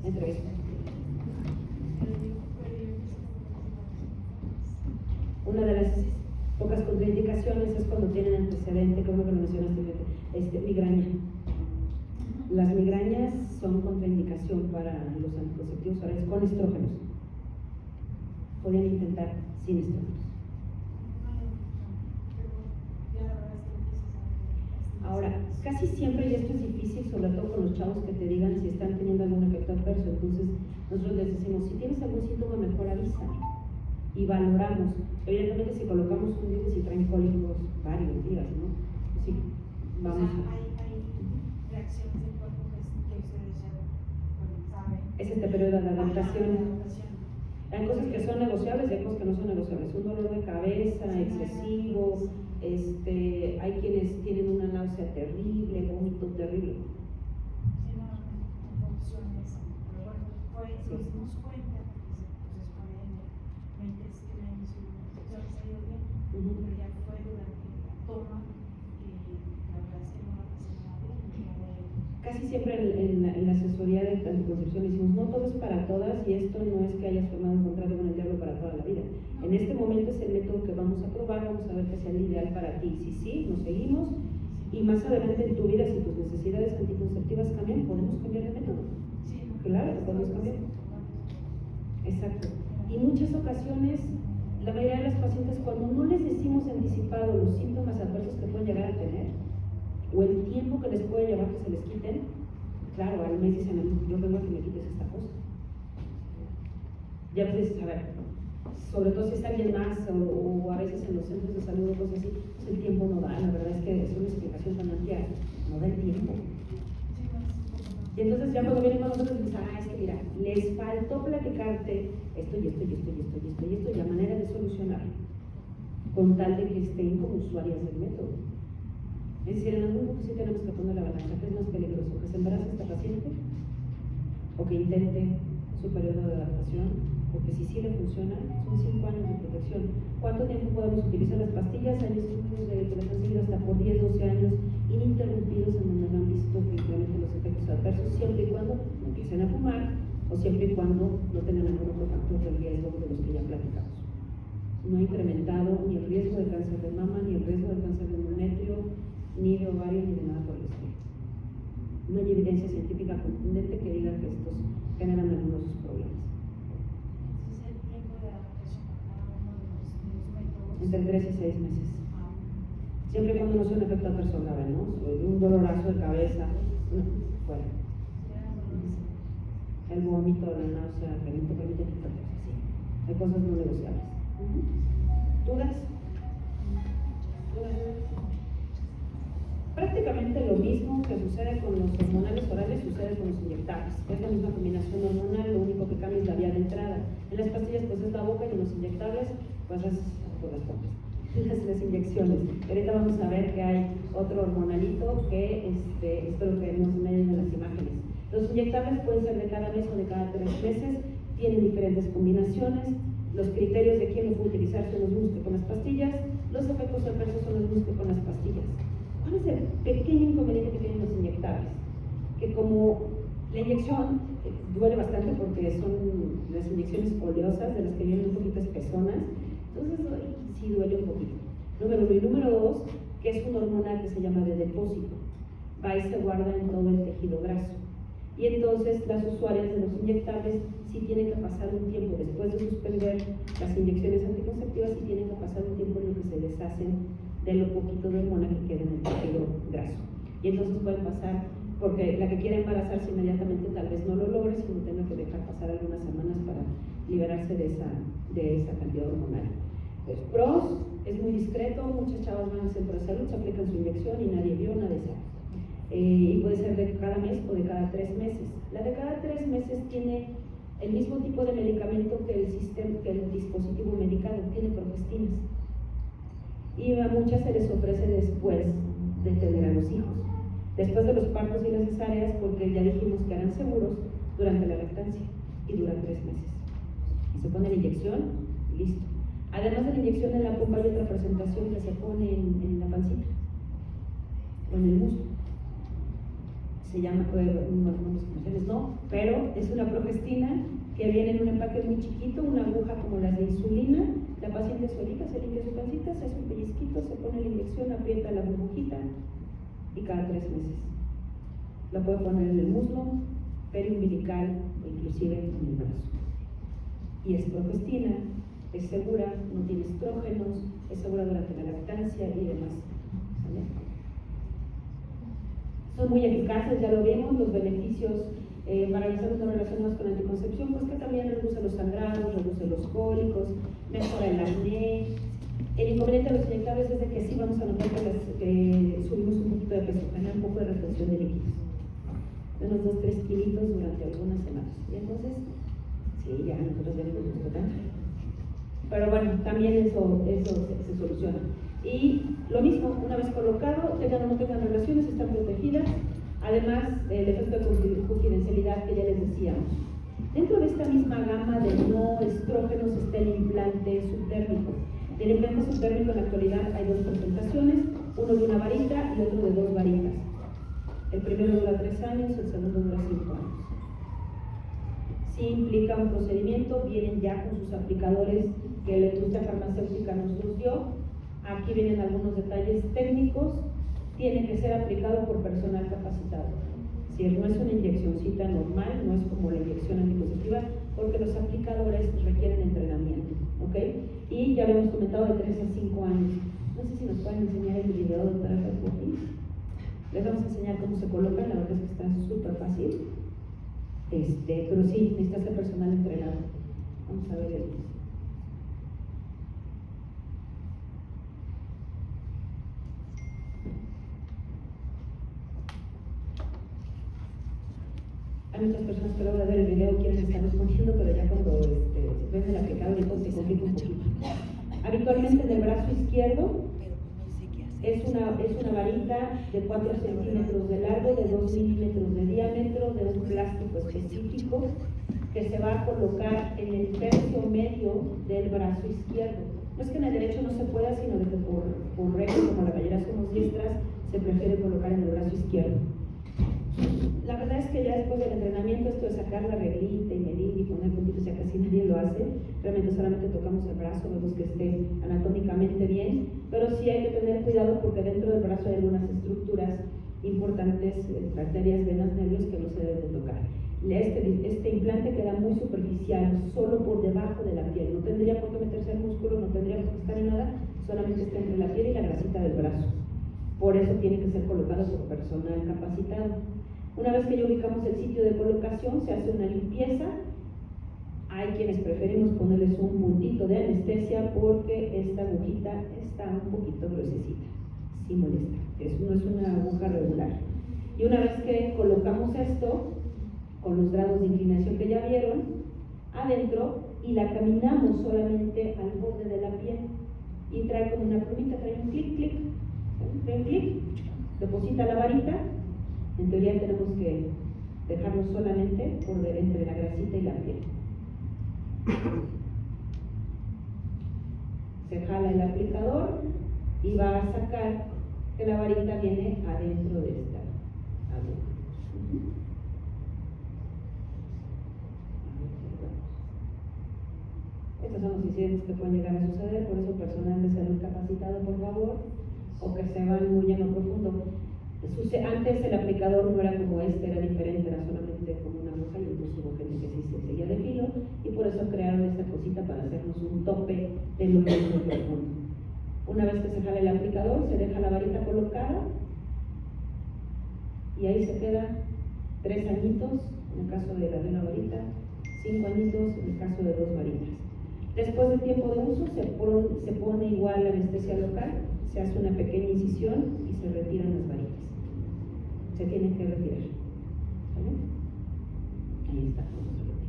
Entre Una de las pocas contraindicaciones es cuando tienen antecedente, como que lo mencionaste, migraña. Las migrañas son contraindicación para los anticonceptivos orales con estrógenos. Podrían intentar sin estrógenos. Ahora, casi siempre, y esto es difícil, sobre todo con los chavos que te digan si están teniendo algún efecto adverso, entonces nosotros les decimos, si tienes algún síntoma mejor avisa y valoramos. Evidentemente si colocamos un día si traen cólicos varios días, ¿no? Pues sí, vamos hay reacciones del cuerpo que ustedes ya saben. Es este periodo de adaptación. Adaptación. Hay cosas que son negociables y hay cosas que no son negociables. Un dolor de cabeza excesivo, hay quienes tienen una náusea terrible, vómito terrible. Sí, no funciona eso. Pero bueno, nos dimos cuenta, pues es con él, mentes que me han salido bien, pero ya fue durante la toma que la verdad es que no va a pasar nada bien. Casi siempre en la asesoría de anticoncepción decimos, no todo es para todas y esto no es que hayas formado un contrato con el diablo para toda la vida. En este momento es el método que vamos a probar, vamos a ver que sea el ideal para ti. Si sí, nos seguimos y más adelante en tu vida, si tus necesidades anticonceptivas cambian, podemos cambiar el método. Sí, Claro, podemos cambiar. Exacto. Y muchas ocasiones, la mayoría de las pacientes, cuando no les decimos anticipado los síntomas adversos que pueden llegar a tener, o el tiempo que les puede llevar que se les quiten, claro, al mes dicen, yo vengo a que me quites esta cosa. Ya a veces, a ver, sobre todo si es alguien más, o a veces en los centros de salud o cosas así, pues el tiempo no da, la verdad es que es una explicación tan amplia, no da el tiempo. Y entonces ya cuando vienen con nosotros dicen, es que mira, les faltó platicarte esto y esto y esto y esto y esto y esto, y la manera de solucionarlo, con tal de que estén como usuarias del método. Es decir, en algún punto sí tenemos que poner la balanza, que es más peligroso, que se embarace esta paciente o que intente su periodo de adaptación, porque si sí le funciona, son 5 años de protección. ¿Cuánto tiempo podemos utilizar las pastillas? Hay estudios que les han seguido hasta por 10, 12 años ininterrumpidos en donde no han visto que incrementen los efectos adversos, siempre y cuando no empiecen a fumar o siempre y cuando no tengan algún otro factor de riesgo de los que ya platicamos. No ha incrementado ni el riesgo de cáncer de mama, ni el riesgo de cáncer de endometrio, ni de ovario, ni de nada por el estilo. No hay evidencia científica contundente que diga que estos generan algunos problemas. Entonces el tiempo de adaptación para cada uno de los métodos. Entre 3 y 6 meses. Siempre y cuando no sea un efecto adverso grave, ¿no? Un dolorazo de cabeza, bueno. El vómito, la náusea, que no te permite quitar cosas así. Hay cosas no negociables. ¿Dudas? Prácticamente lo mismo que sucede con los hormonales orales sucede con los inyectables. Es la misma combinación hormonal, lo único que cambia es la vía de entrada. En las pastillas pues es la boca y en los inyectables pues es por las pompas. Las inyecciones. Ahorita vamos a ver que hay otro hormonalito que espero que nos medien en las imágenes. Los inyectables pueden ser de cada mes o de cada 3 meses, tienen diferentes combinaciones, los criterios de quién lo puede utilizar son los mismos que con las pastillas, los efectos adversos son los mismos que con las pastillas. ¿Cuál es el pequeño inconveniente que tienen los inyectables? Que como la inyección duele bastante porque son las inyecciones oleosas, de las que vienen un poquito espesonas, entonces sí duele un poquito. Número 1 y número 2, que es una hormona que se llama de depósito, va y se guarda en todo el tejido graso. Y entonces las usuarias de los inyectables sí tienen que pasar un tiempo después de suspender las inyecciones anticonceptivas y tienen que pasar un tiempo en el que se deshacen de lo poquito de hormona que queda en el tejido graso. Y entonces pueden pasar, porque la que quiere embarazarse inmediatamente tal vez no lo logre, sino tenga que dejar pasar algunas semanas para liberarse de esa cantidad hormonal. Los pros, es muy discreto, muchas chavas van al centro de salud, se aplican su inyección y nadie vio, nadie sabe. Y puede ser de cada mes o de cada 3 meses. La de cada 3 meses tiene el mismo tipo de medicamento que el dispositivo medicado, tiene progestinas. Y a muchas se les ofrece después de tener a los hijos, después de los partos y las cesáreas, porque ya dijimos que eran seguros durante la lactancia y duran 3 meses. Y se pone la inyección y listo. Además de la inyección en la pompa hay otra presentación que se pone en la pancita o en el muslo. Se llama, no, pero es una progestina que viene en un empaque muy chiquito, una aguja como las de insulina, La paciente solita se limpia su pancita, se hace un pellizquito, se pone la inyección, aprieta la burbujita y cada 3 meses. La puede poner en el muslo, periumbilical o inclusive en el brazo. Y es progestina, es segura, no tiene estrógenos, es segura durante la lactancia y demás. ¿Vale? Son muy eficaces, ya lo vimos, los beneficios para la salud relacionados con la anticoncepción, pues que también reduce los sangrados, reduce los cólicos, mejora el acné. El inconveniente de los inyectables es de que sí vamos a notar que subimos un poquito de peso, genera un poco de retención de líquidos, de unos 2-3 kilitos durante algunas semanas. Y entonces, sí, ya nosotros ya no nos gusta tanto. Pero bueno, también eso se soluciona. Y lo mismo, una vez colocado, tengan o no tengan relaciones, están protegidas. Además, el efecto de confidencialidad que ya les decíamos. Dentro de esta misma gama de no estrógenos está el implante subdérmico. Del implante subdérmico en la actualidad hay 2 presentaciones, uno de una varita y otro de 2 varitas. El primero dura 3 años, el segundo dura 5 años. Sí implica un procedimiento, vienen ya con sus aplicadores que la industria farmacéutica nos los dio. Aquí vienen algunos detalles técnicos. Tiene que ser aplicado por personal capacitado. Si no es una inyeccióncita normal, no es como la inyección anticonceptiva, porque los aplicadores requieren entrenamiento, ¿ok? Y ya habíamos comentado de 3 a 5 años. No sé si nos pueden enseñar el video de para aquí. Les vamos a enseñar cómo se coloca, la verdad es que está súper fácil. Pero sí, necesita ser personal entrenado. Vamos a ver el video. Hay muchas personas que luego de ver el video quieren estar respondiendo, pero ya cuando ven el aplicador entonces se complica un poquito. Habitualmente en el brazo izquierdo es una varita de 4 centímetros de largo, de 2 milímetros de diámetro, de un plástico específico que se va a colocar en el tercio medio del brazo izquierdo. No es que en el derecho no se pueda, sino de que por regla, como la mayoría somos diestras, se prefiere colocar en el brazo izquierdo. La verdad es que ya después del entrenamiento, esto de sacar la reglita y medir y poner puntitos, ya casi nadie lo hace. Realmente solamente tocamos el brazo, vemos que esté anatómicamente bien, pero sí hay que tener cuidado porque dentro del brazo hay algunas estructuras importantes, arterias, venas, nervios que no se deben de tocar. Este implante queda muy superficial, solo por debajo de la piel. No tendría por qué meterse el músculo, no tendría por qué estar en nada, solamente está entre la piel y la grasita del brazo. Por eso tiene que ser colocado por personal capacitado. Una vez que ya ubicamos el sitio de colocación, se hace una limpieza. Hay quienes preferimos ponerles un puntito de anestesia porque esta agujita está un poquito gruesecita, sí molesta, no es una aguja regular. Y una vez que colocamos esto, con los grados de inclinación que ya vieron, adentro, y la caminamos solamente al borde de la piel, y trae como una plumita, trae un clic, clic, trae un clic, deposita la varita. En teoría tenemos que dejarlo solamente entre la grasita y la piel. Se jala el aplicador y va a sacar que la varita viene adentro de esta aguja. Estos son los incidentes que pueden llegar a suceder, por eso personal de salud capacitado, por favor, o que se van muy en lo profundo. Antes el aplicador no era como este, era diferente, era solamente como una aguja y entonces hubo gente que sí se seguía de filo y por eso crearon esta cosita para hacernos un tope de lo más profundo. Una vez que se jala el aplicador, se deja la varita colocada y ahí se queda 3 añitos, en el caso de la de una varita, 5 añitos en el caso de 2 varitas. Después del tiempo de uso se pone igual la anestesia local, se hace una pequeña incisión y se retiran las varitas. Se tienen que retirar. ¿Vale? Ahí está, cómo se retira.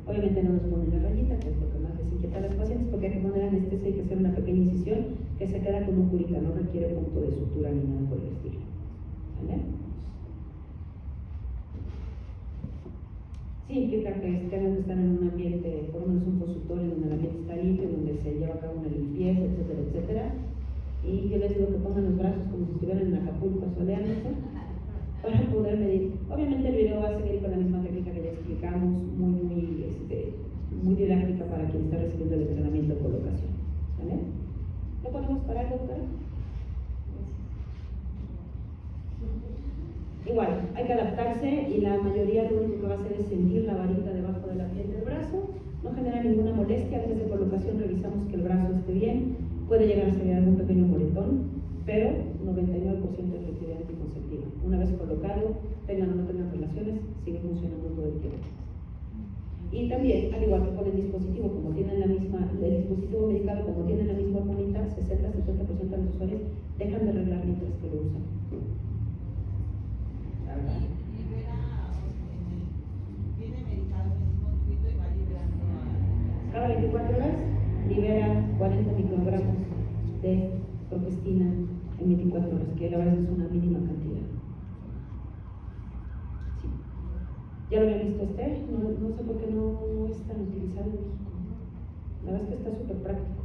Obviamente no nos ponen la rayita, que es lo que más les inquieta a los pacientes, porque hay que poner anestesia y hay que hacer una pequeña incisión que se queda como un curica, no requiere punto de sutura ni nada por el estilo. ¿Vale? Sí implica que tengan que estar en un ambiente, por lo menos un consultorio donde el ambiente está limpio, donde se lleva a cabo una limpieza, etcétera, etcétera. Y yo les digo que pongan los brazos como si estuvieran en Acapulco soleándose para poder medir. Obviamente el video va a seguir con la misma técnica que ya explicamos, muy didáctica para quien está recibiendo el entrenamiento de colocación. colocarse y la mayoría lo único que va a hacer es sentir la varita debajo de la piel del brazo. No genera ninguna molestia. Antes de colocación revisamos que el brazo esté bien. Puede llegar a ser algún pequeño moretón, pero 99% de efectividad anticonceptiva. Una vez colocado, tengan o no tengan relaciones, sigue funcionando todo el tiempo. Y también, al igual que con el dispositivo, como tienen la misma, el dispositivo medicado, como tienen la misma hormonita, 60-70% de los usuarios dejan de arreglar mientras que lo usan. Viene medicado en el mismo tuito y va liberando Cada 24 horas libera 40 microgramos de progestina en 24 horas, que la verdad es una mínima cantidad. Sí. ¿Ya lo habían visto, Esther? No sé por qué no es tan utilizado en México. La verdad es que está súper práctico.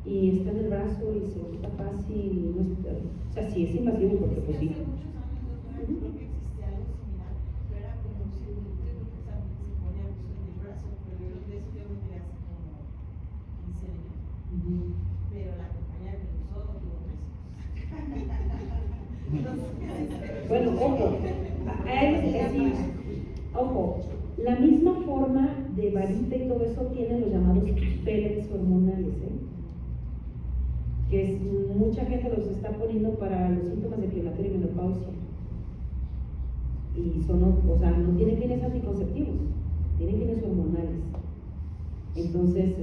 Y está en el brazo y se quita fácil. No está, o sea, sí es invasivo porque pues sí. Hace muchos años, doctora, creo que existía algo similar, pero era como si un que también se pone a uso en el brazo, pero yo de eso yo me quedé hace como 15 años. Pero la compañía que lo usó tuvo 3 hijos. Bueno, ojo, ojo, la misma forma de varita y todo eso tiene los llamados pellets hormonales, que mucha gente los está poniendo para los síntomas de climaterio y menopausia. Y son, o sea, no tienen fines anticonceptivos, tienen fines hormonales. Entonces,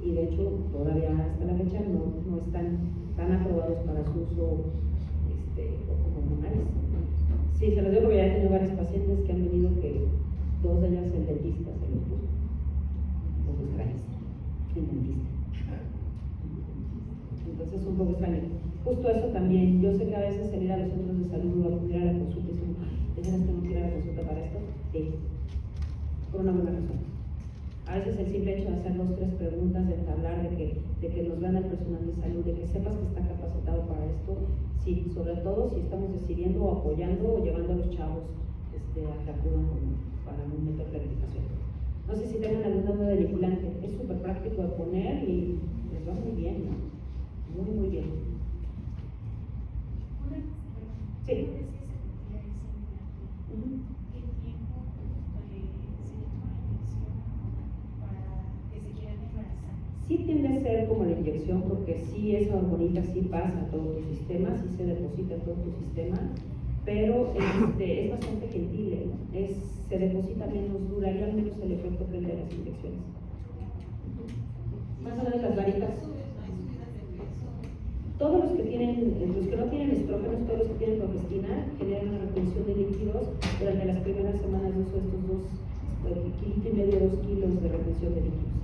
y de hecho, todavía hasta la fecha no están tan aprobados para su uso hormonales. Sí, se los digo porque ya he tenido varios pacientes que han venido que 2 de ellas el dentista se los puso. Un poco extraño, el dentista. Entonces, un poco extraño. Justo eso también, yo sé que a veces el ir a los centros de salud o acudir a la consulta y dicen, ¿de veras tengo que ir a la consulta para esto? Sí, por una buena razón. A veces el simple hecho de hacer 2 o 3 preguntas, de hablar de que nos gana el personal de salud, de que sepas que está capacitado para esto, sí, sobre todo si estamos decidiendo o apoyando o llevando a los chavos a que acudan para un método de planificación. No sé si tengan alguna duda del vinculante, es súper práctico de poner y les va muy bien, ¿no? Muy, muy bien. Sí. ¿Qué tiempo se toma la inyección para que se quieran embarazar? Sí tiende a ser como la inyección, porque sí esa hormonita sí pasa a todo tu sistema, sí se deposita en todo tu sistema, pero es bastante gentil, ¿no? Se deposita menos, duraría menos el efecto que el de las inyecciones. Más o menos las varitas. Todos los que no tienen estrógenos, todos los que tienen progestina, generan una retención de líquidos durante las primeras semanas de uso de estos 1,5 kg, 2 kilos de retención de líquidos,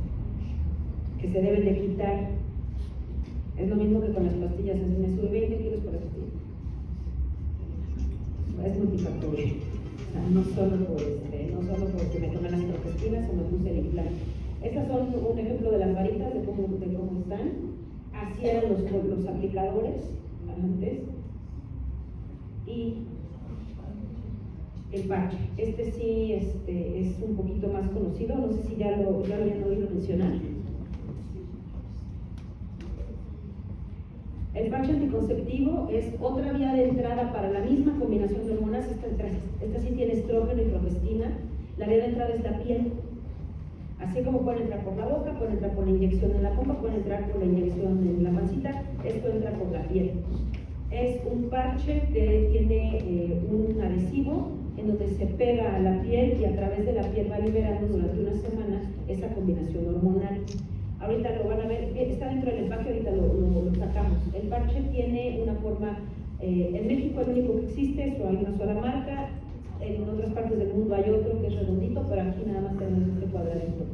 que se deben de quitar. Es lo mismo que con las pastillas, me sube 20 kilos por la pastilla. Es multifactorial. O sea, no solo porque me tomé las progestinas o me puse el implante. Estas son un ejemplo de las varitas, de cómo están. Así eran los aplicadores antes. Y el parche. Sí es un poquito más conocido, no sé si ya lo habían oído mencionar. El parche anticonceptivo es otra vía de entrada para la misma combinación de hormonas. Esta sí tiene estrógeno y progestina. La vía de entrada es la piel. Así como pueden entrar por la boca, pueden entrar por la inyección en la pompa, pueden entrar por la inyección en la pancita, esto entra por la piel. Es un parche que tiene un adhesivo en donde se pega a la piel y a través de la piel va liberando durante una semana esa combinación hormonal. Ahorita lo van a ver, está dentro del empaque, ahorita lo sacamos. El parche tiene una forma, en México el único que existe, hay una sola marca. En otras partes del mundo hay otro que es redondito, pero aquí nada más tenemos este cuadradito.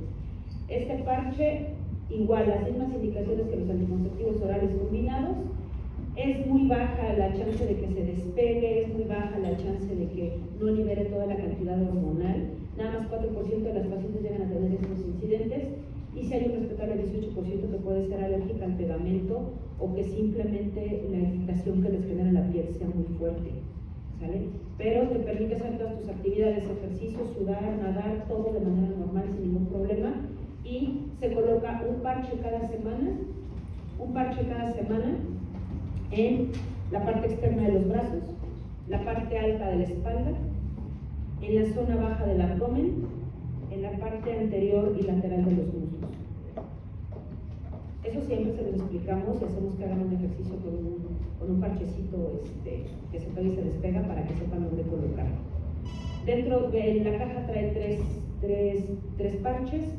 Este parche, igual, las mismas indicaciones que los anticonceptivos orales combinados. Es muy baja la chance de que se despegue, es muy baja la chance de que no libere toda la cantidad hormonal. Nada más 4% de las pacientes llegan a tener estos incidentes. Y si hay un respetable 18% que puede ser alérgica al pegamento o que simplemente la irritación que les genera en la piel sea muy fuerte. ¿Sale? Pero te permite hacer todas tus actividades, ejercicio, sudar, nadar, todo de manera normal sin ningún problema. Y se coloca un parche cada semana en la parte externa de los brazos, la parte alta de la espalda en la zona baja del abdomen, en la parte anterior y lateral de los muslos. Eso siempre se los explicamos y hacemos que hagan un ejercicio con un parchecito que se pega y se despega para que sepan dónde colocarlo. Dentro de la caja trae tres parches,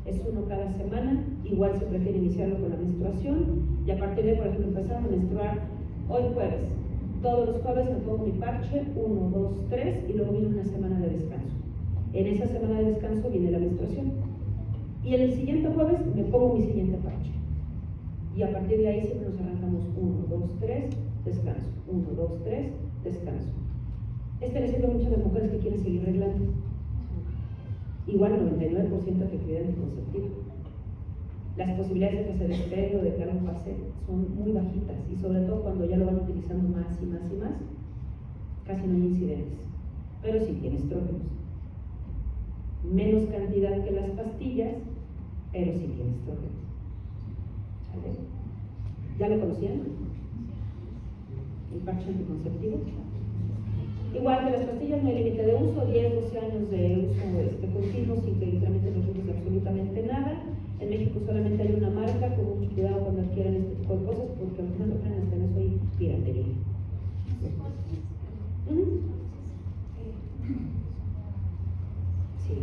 es uno cada semana. Igual se prefiere iniciarlo con la menstruación y a partir de, por ejemplo, empezar a menstruar hoy jueves. Todos los jueves me pongo mi parche, 1, 2, 3 y luego viene una semana de descanso. En esa semana de descanso viene la menstruación. Y en el siguiente jueves me pongo mi siguiente parche. Y a partir de ahí siempre nos arrancamos 1, 2, 3, descanso. 1, 2, 3, descanso. Le sirve mucho a las mujeres que quieren seguir reglando. Igual 99% de efectividad anticonceptiva. Las posibilidades de que se despegue o de que algo pase son muy bajitas y sobre todo cuando ya lo van utilizando más y más y más, casi no hay incidentes. Pero sí tiene estrógenos. Menos cantidad que las pastillas, pero sí tiene estrógenos. ¿Vale? ¿Ya lo conocían? El parche anticonceptivo. Igual que las pastillas, no hay límite de uso, 10, 12 años de uso continuo sin que incrementen los riesgos de absolutamente nada. En México solamente hay una marca, con mucho cuidado cuando adquieran este tipo de cosas, porque al final lo traen hasta en eso y piratería. Sí.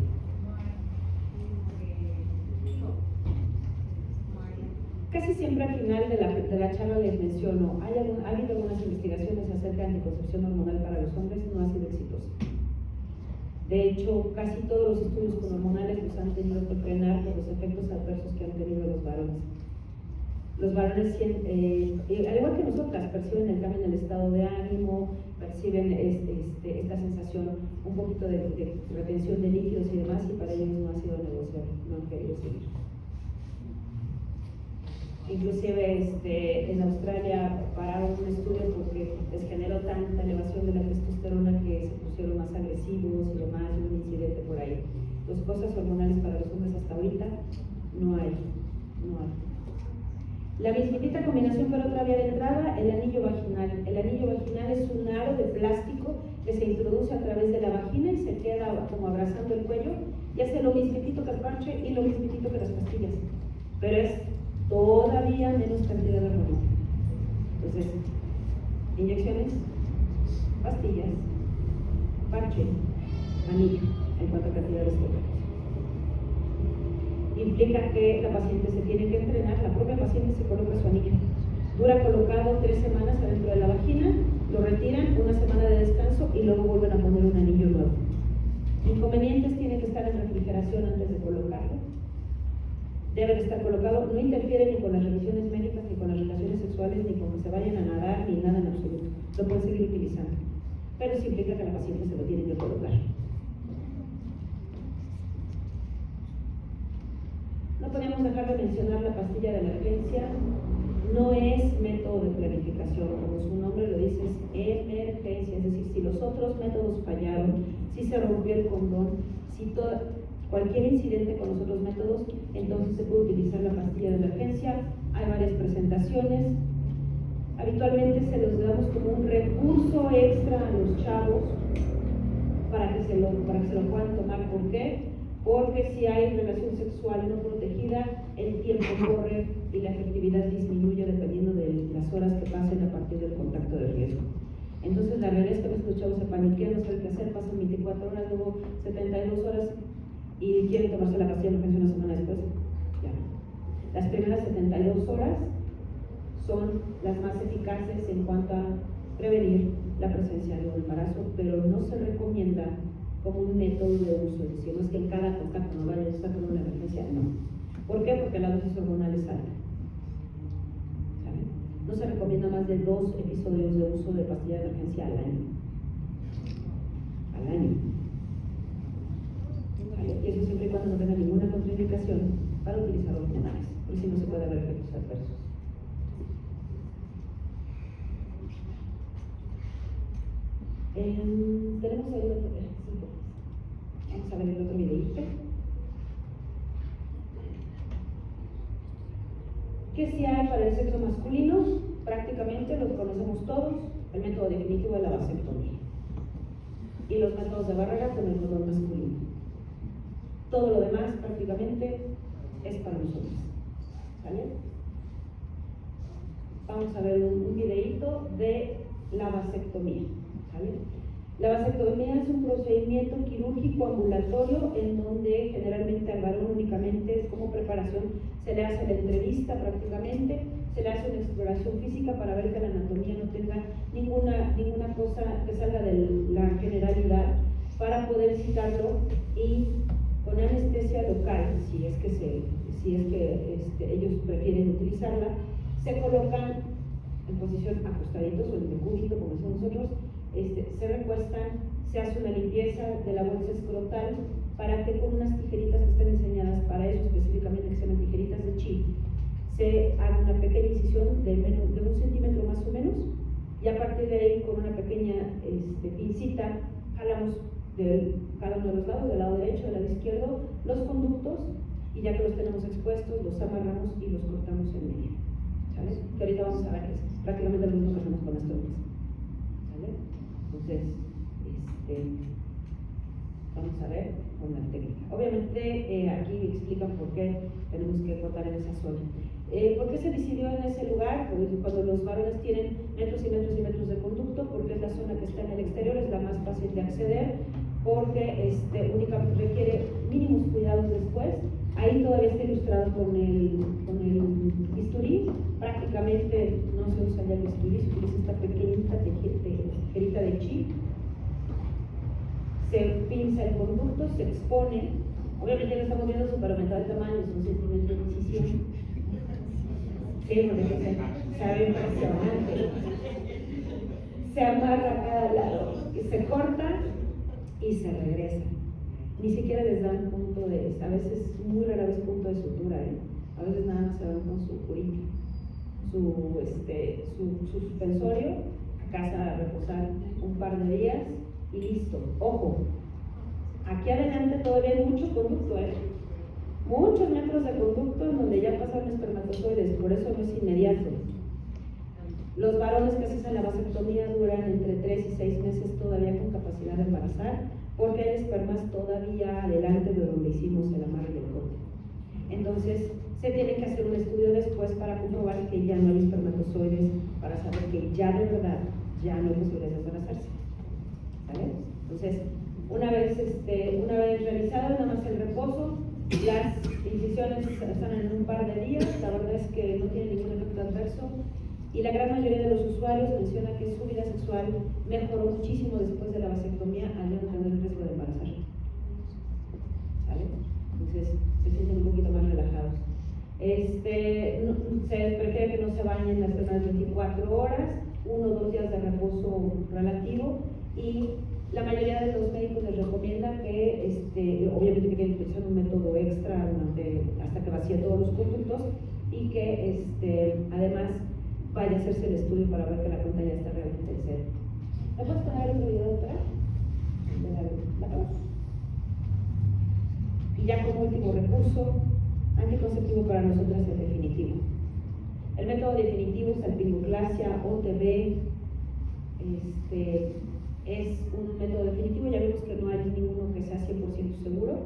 Casi siempre al final de la charla les menciono, ha habido algunas investigaciones acerca de anticoncepción hormonal para los hombres, no ha sido exitosa. De hecho, casi todos los estudios con hormonales los han tenido que frenar por los efectos adversos que han tenido los varones. Los varones, al igual que nosotras, perciben el cambio en el estado de ánimo, perciben esta sensación un poquito de retención de líquidos y demás, y para ellos no ha sido negociable, no han querido seguir. Inclusive en Australia pararon un estudio porque les generó tanta elevación de la testosterona que se pusieron más agresivos y demás, y un incidente por ahí. Las cosas hormonales para los hombres hasta ahorita no hay. La mismita combinación, pero otra vía de entrada, el anillo vaginal. El anillo vaginal es un aro de plástico que se introduce a través de la vagina y se queda como abrazando el cuello y hace lo mismitito que el parche y lo mismitito que las pastillas, pero es todavía menos cantidad de hormona. Entonces, inyecciones, pastillas, parche, anillo, en cuanto a cantidad de estómago. Implica que la paciente se tiene que entrenar, la propia paciente se coloca su anillo. Dura colocado 3 semanas adentro de la vagina, lo retiran, 1 semana de descanso y luego vuelven a poner un anillo nuevo. Inconvenientes: tiene que estar en refrigeración antes de colocarlo. Debe de estar colocado, no interfiere ni con las revisiones médicas, ni con las relaciones sexuales, ni con que se vayan a nadar, ni nada en absoluto. Lo pueden seguir utilizando, pero sí implica que la paciente se lo tiene que colocar. No podemos dejar de mencionar la pastilla de emergencia. No es método de planificación, como su nombre lo dice, es emergencia. Es decir, si los otros métodos fallaron, si se rompió el condón, si cualquier incidente con los otros métodos, entonces se puede utilizar la pastilla de emergencia. Hay varias presentaciones. Habitualmente se los damos como un recurso extra a los chavos para que se lo puedan tomar. ¿Por qué? Porque si hay relación sexual no protegida, el tiempo corre y la efectividad disminuye dependiendo de las horas que pasen a partir del contacto de riesgo. Entonces la realidad es que a veces los chavos se paniquean, no saben qué hacer, pasan 24 horas, luego 72 horas y quieren tomarse la pastilla de emergencia una semana después. Ya. Las primeras 72 horas son las más eficaces en cuanto a prevenir la presencia de un embarazo, pero no se recomienda como un método de uso, es decir, no es que en cada contacto no vaya a estar con una emergencia, no. ¿Por qué? Porque la dosis hormonal es alta. ¿Saben? No se recomienda más de 2 episodios de uso de pastilla de emergencia al año. Al año. ¿Vale? Y eso siempre y cuando no tenga ninguna contraindicación para utilizar hormonales, porque si no se puede haber efectos adversos. Tenemos ahí otro, vamos a ver el otro videíto. ¿Qué sí hay para el sexo masculino? Prácticamente lo conocemos todos, el método definitivo de la vasectomía. y los métodos de barrera con el cordón masculino. Todo lo demás prácticamente es para nosotros. ¿Vale? Vamos a ver un videíto de la vasectomía. ¿Vale? La vasectomía es un procedimiento quirúrgico ambulatorio en donde generalmente al varón únicamente como preparación se le hace la entrevista prácticamente, se le hace una exploración física para ver que la anatomía no tenga ninguna cosa que salga de la generalidad para poder citarlo y con anestesia local, si es que ellos prefieren utilizarla, se colocan en posición acostaditos o en decúbito, como decimos nosotros, se recuestan, se hace una limpieza de la bolsa escrotal para que con unas tijeritas que están enseñadas para eso específicamente, que se llaman tijeritas de chi, se haga una pequeña incisión de 1 centímetro más o menos, y a partir de ahí con una pequeña pincita jalamos de cada uno de los lados, del lado derecho, del lado izquierdo, los conductos, y ya que los tenemos expuestos, los amarramos y los cortamos en medio. ¿Sabes? Que ahorita vamos a ver, es prácticamente lo mismo que hacemos con las trompas. ¿Vale? Entonces, vamos a ver con la técnica. Obviamente aquí explican por qué tenemos que cortar en esa zona. ¿Por qué se decidió en ese lugar? Pues cuando los varones tienen metros y metros y metros de conducto, porque es la zona que está en el exterior, es la más fácil de acceder, porque únicamente requiere mínimos cuidados después. Ahí todavía está ilustrado con el bisturí, prácticamente no se usa ya el bisturí, se utiliza esta pequeñita tijerita de chi. Se pinza el conducto, se expone, obviamente no estamos viendo su parametral de tamaño, es 1 centímetro de incisión. Sí, porque se ve impresionante. Se amarra a cada lado, se corta y se regresa. Ni siquiera les dan punto a veces, muy rara vez punto de sutura, a veces nada más se van con su curita, su suspensorio, a casa a reposar un par de días y listo. Ojo, aquí adelante todavía hay mucho conducto, muchos metros de conducto en donde ya pasaron espermatozoides, por eso no es inmediato. Los varones que hacen la vasectomía duran entre 3 y 6 meses todavía con capacidad de embarazar, porque hay espermas todavía adelante de donde hicimos el amarre del corte. Entonces, se tiene que hacer un estudio después para comprobar que ya no hay espermatozoides, para saber que ya de verdad ya no hay posibilidad de embarazarse. ¿Vale? Entonces, una vez realizado nada más el reposo, las incisiones están en un par de días, la verdad es que no tiene ningún efecto adverso, y la gran mayoría de los usuarios menciona que su vida sexual mejoró muchísimo después de la vasectomía al no tener el riesgo de embarazar. ¿Vale? Entonces se sienten un poquito más relajados. Se prefiere que no se bañen las primeras 24 horas, 1 o 2 días de reposo relativo, y la mayoría de los médicos les recomienda que, obviamente que tienen que utilizar un método extra hasta que vacíe todos los conductos, y que además vaya a hacerse el estudio para ver que la cuenta ya está realmente en cero. ¿Me puedes poner otro video atrás? Y ya como último recurso, anticonceptivo para nosotras es definitivo. El método definitivo es salpingoclasia, OTB, es un método definitivo, ya vimos que no hay ninguno que sea 100% seguro.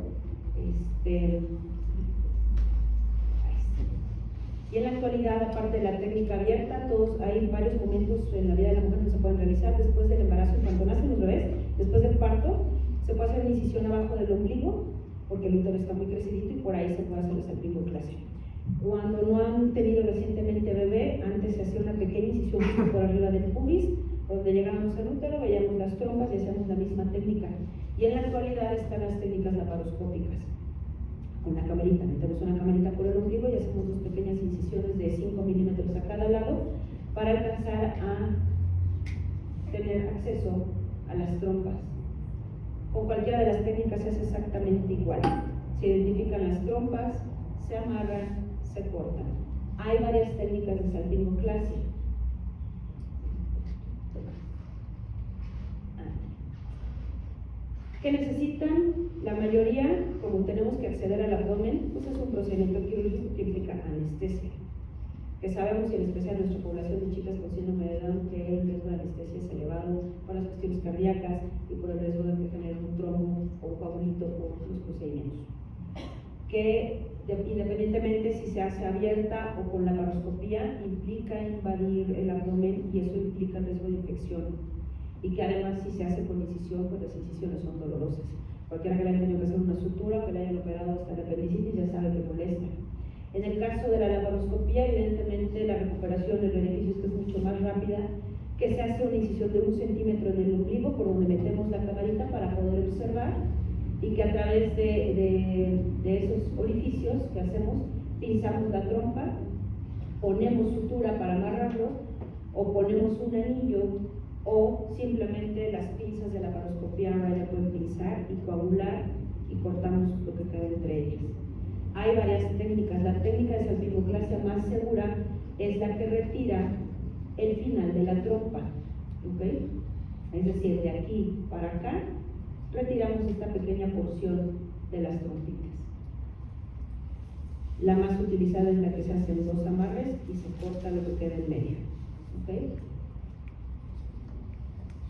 Y en la actualidad, aparte de la técnica abierta, hay varios momentos en la vida de la mujer que se pueden realizar después del embarazo, cuando nacen los bebés, después del parto, se puede hacer una incisión abajo del ombligo, porque el útero está muy crecidito y por ahí se puede hacer la salpingoclasia. Cuando no han tenido recientemente bebé, antes se hacía una pequeña incisión por arriba del pubis, donde llegábamos al útero, veíamos las trompas y hacíamos la misma técnica. Y en la actualidad están las técnicas laparoscópicas. Con la camarita, metemos una camarita por el ombligo y hacemos 2 pequeñas incisiones de 5 milímetros a cada lado para alcanzar a tener acceso a las trompas. Con cualquiera de las técnicas se hace exactamente igual. Se identifican las trompas, se amarran, se cortan. Hay varias técnicas de salpingoclasia. ¿Qué necesitan? La mayoría, como tenemos que acceder al abdomen, pues es un procedimiento quirúrgico que implica anestesia. que sabemos, y en especial en nuestra población de chicas con síndrome de Down, que el riesgo de anestesia es elevado por las cuestiones cardíacas y por el riesgo de que genere un trombo o un coagulito por los procedimientos. Que independientemente si se hace abierta o con laparoscopía, implica invadir el abdomen y eso implica el riesgo de infección. Y que además si se hace con incisión, pues las incisiones son dolorosas. Cualquiera que le haya tenido que hacer una sutura, que le hayan operado hasta la apendicitis, ya sabe que molesta. En el caso de la laparoscopía, evidentemente la recuperación, el beneficio es que es mucho más rápida, que se hace una incisión de 1 centímetro en el ombligo por donde metemos la camarita para poder observar, y que a través de esos orificios que hacemos, pinzamos la trompa, ponemos sutura para amarrarlo, o ponemos un anillo, o simplemente las pinzas de la laparoscopía ahora ya pueden pinzar y coagular y cortamos lo que queda entre ellas. Hay varias técnicas. La técnica de salpingoclasia más segura es la que retira el final de la trompa, ¿okay? Es decir, de aquí para acá retiramos esta pequeña porción de las trompitas. La más utilizada es la que se hacen 2 amarres y se corta lo que queda en medio, ¿okay?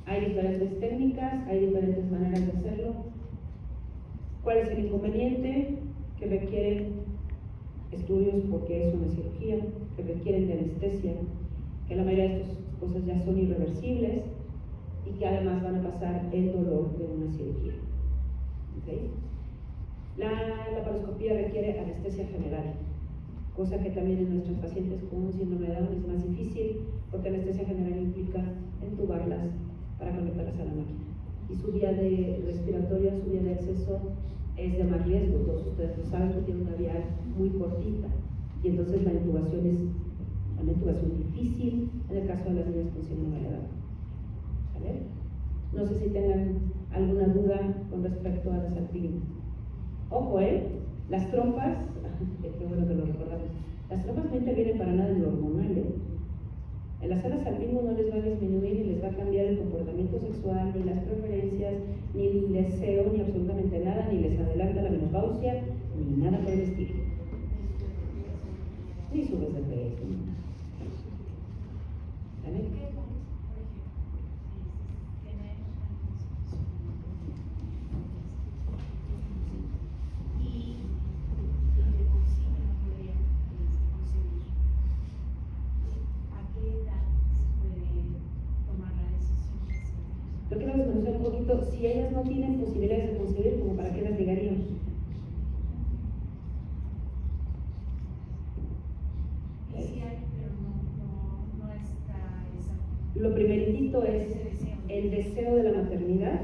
Hay diferentes técnicas, hay diferentes maneras de hacerlo. ¿Cuál es el inconveniente? Que requieren estudios porque es una cirugía, que requieren de anestesia, que la mayoría de estas cosas ya son irreversibles y que además van a pasar el dolor de una cirugía. ¿Okay? La laparoscopía requiere anestesia general, cosa que también en nuestros pacientes con síndrome de Down es más difícil porque anestesia general implica entubarlas para conectarlas a la máquina. Y su vía de respiratoria, su vía de acceso es de más riesgo. Todos ustedes lo saben que tiene una vía muy cortita y entonces la intubación es una intubación difícil en el caso de las niñas con síndrome de Down. ¿Vale? No sé si tengan alguna duda con respecto a la salpingo. Ojo, las trompas, qué bueno que lo recordamos, las trompas no intervienen para nada en lo hormonal, En la sala salpingo no les va a disminuir ni les va a cambiar el comportamiento sexual, ni las preferencias, ni el deseo, ni absolutamente nada, ni les adelanta la menopausia, ni nada por el estilo. Ni subes de peso. ¿Vale? Yo quiero desmenuzar un poquito, si ellas no tienen posibilidades de concebir, como para qué las ligaríamos. Sí hay, pero no está esa. Lo primeritito es el deseo de la maternidad,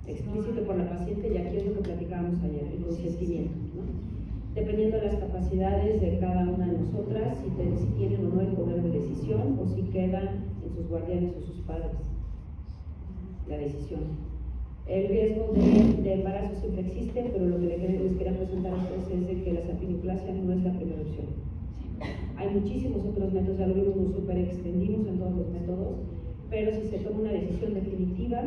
explícito por la paciente, y aquí es lo que platicábamos ayer, el consentimiento, ¿no? Dependiendo de las capacidades de cada una de nosotras, si tienen o no el poder de decisión, o si quedan en sus guardianes o sus padres la decisión. El riesgo de embarazo siempre existe, pero lo que les quería presentar a ustedes es de que la salpingoclasia no es la primera opción. Hay muchísimos otros métodos, ya lo vimos, nos super extendimos en todos los métodos, pero si se toma una decisión definitiva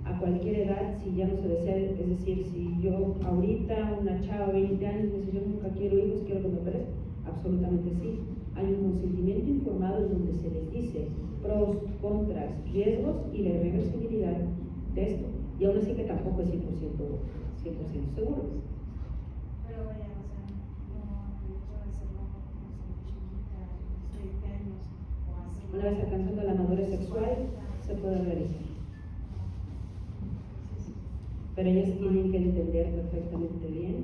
a cualquier edad, si ya no se desea, es decir, si yo ahorita, una chava de 20 años, me dice yo nunca quiero hijos, quiero que me operen, absolutamente sí. Hay un consentimiento informado en donde se les dice pros, contras, riesgos y la irreversibilidad de esto. Y aún así que tampoco es 100% seguro. Pero vaya, o sea, no puedo hacerlo, no sé, chiquita, 20 años, o hacerlo. Una vez alcanzando la madurez sexual, se puede realizar. Pero ellas tienen que entender perfectamente bien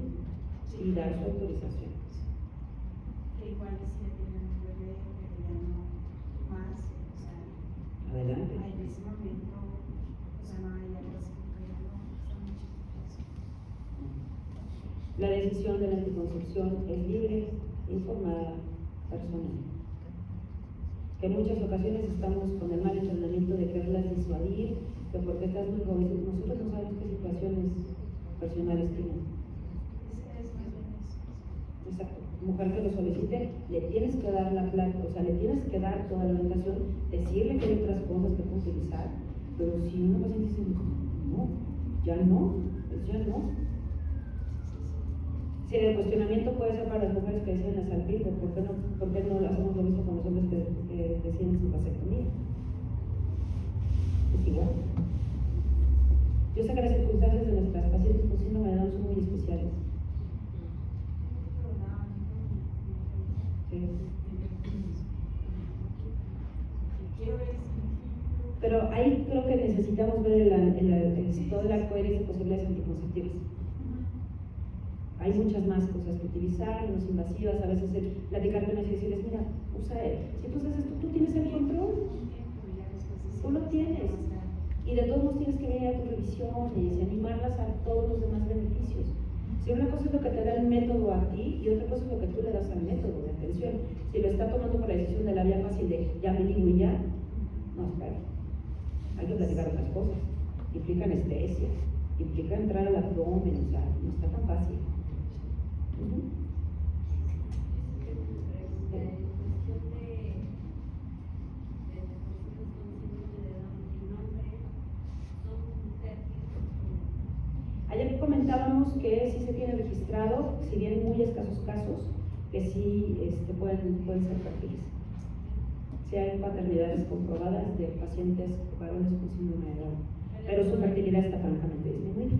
y dar su autorización. Que igual si ya tienen un bebé, pero ya no más, o sea, Adelante. en ese momento, o sea, no hay algo así, pero no, están muy chiquitos. La decisión de la anticoncepción es libre, informada, personal. Que en muchas ocasiones estamos con el mal entrenamiento de quererlas disuadir, que porque estás muy joven, nosotros no sabemos qué situaciones personales tienen. Es más bien eso. Exacto. Mujer que lo solicite, le tienes que dar la plata, o sea, le tienes que dar toda la orientación, decirle que hay otras cosas que puede utilizar, pero si una paciente dice, no, ya no, pues ya no. Si el cuestionamiento puede ser para las mujeres que deciden la salpingo, ¿por qué no lo hacemos Sí. Quiero ver si Pero ahí creo que necesitamos ver todo el arco iris de posibilidades anticonceptivas. Hay muchas más cosas que utilizar, menos invasivas, a veces platicar con ellos y decirles, mira, usa si tú haces esto, tú tienes el control, tú lo tienes. Y de todos modos tienes que venir a tus revisiones y animarlas a todos los demás beneficios. Si una cosa es lo que te da el método a ti y otra cosa es lo que tú le das al método de atención. Si lo está tomando por la decisión de la vía fácil de ya me digo y ya, no, espera. Hay que platicar otras cosas. Implica anestesia, implica entrar al abdomen, o sea, no está tan fácil. Ayer comentábamos que sí se tiene registrado, si bien muy escasos casos, que sí pueden ser fértiles. Sí hay paternidades comprobadas de pacientes varones con síndrome de Down, pero su fertilidad está francamente disminuida.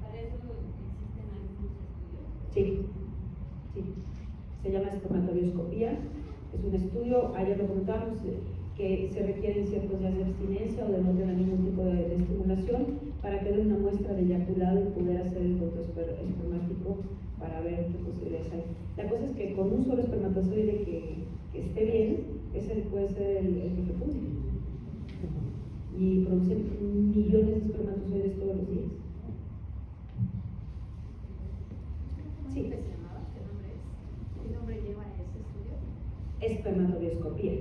¿Para eso existen algunos estudios? Sí, sí. Se llama espermatobioscopía. Es un estudio, ayer lo comentábamos, que se requieren ciertos días de abstinencia o de no tener ningún tipo de estimulación para que dé una muestra de eyaculado y poder hacer el control espermático para ver qué posibilidades hay. La cosa es que con un solo espermatozoide que esté bien, ese puede ser el que fecunde. Y producen millones de espermatozoides todos los días. Sí. ¿Cómo se llamaba? ¿Qué nombre es? ¿Qué nombre lleva ese estudio? Espermatobioscopía.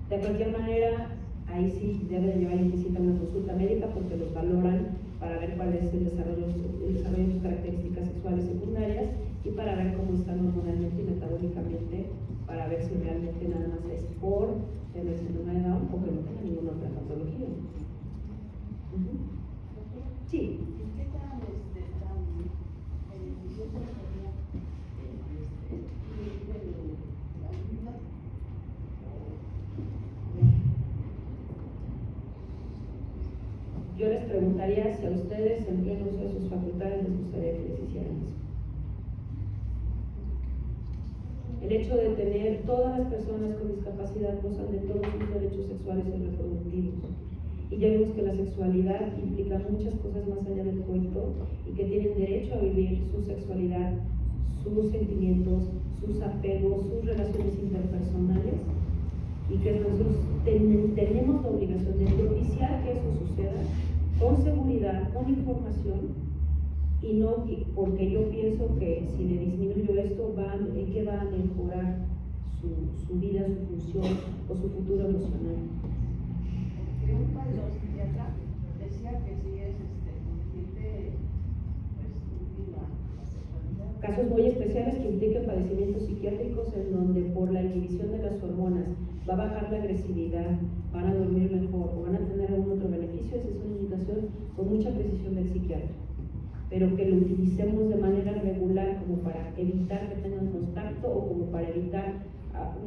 De cualquier manera, ahí sí debe llevar implícita una consulta médica porque los valoran para ver cuál es el desarrollo de sus características sexuales secundarias y para ver cómo están hormonalmente y metabólicamente, para ver si realmente nada más es por el síndrome de Down o que no tenga ninguna otra patología. Sí. ¿Qué tan beneficioso sería la ayuda? Yo les preguntaría si a ustedes en pleno uso de sus facultades les gustaría que les hicieran eso. El hecho de tener todas las personas con discapacidad gozan de todos sus derechos sexuales y reproductivos. Y ya vimos que la sexualidad implica muchas cosas más allá del coito y que tienen derecho a vivir su sexualidad, sus sentimientos, sus apegos, sus relaciones interpersonales y que nosotros tenemos la obligación de propiciar que eso suceda con seguridad, con información y no porque yo pienso que si le disminuyo esto, ¿qué va a mejorar su vida, su función o su futuro emocional? Porque un psiquiatra decía que sí es útil la sexualidad. Casos muy especiales que impliquen padecimientos psiquiátricos en donde por la inhibición de las hormonas va a bajar la agresividad, van a dormir mejor o van a tener algún otro beneficio, esa es una indicación con mucha precisión del psiquiatra. Pero que lo utilicemos de manera regular como para evitar que tengan contacto o como para evitar,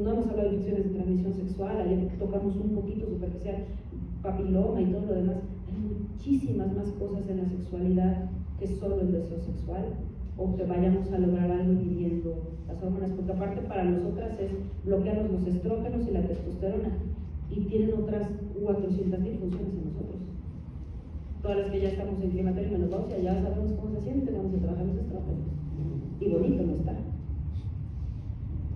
no hemos hablado de infecciones de transmisión sexual, ayer tocamos un poquito superficial, papiloma y todo lo demás, hay muchísimas más cosas en la sexualidad que solo el deseo sexual o que vayamos a lograr algo inhibiendo las hormonas, porque aparte para nosotras es bloquearnos los estrógenos y la testosterona y tienen otras 400,000 funciones en nosotros. Todas las que ya estamos en climaterio y menopausia ya sabemos cómo se siente cuando se trabajan los estrógenos y bonito no está.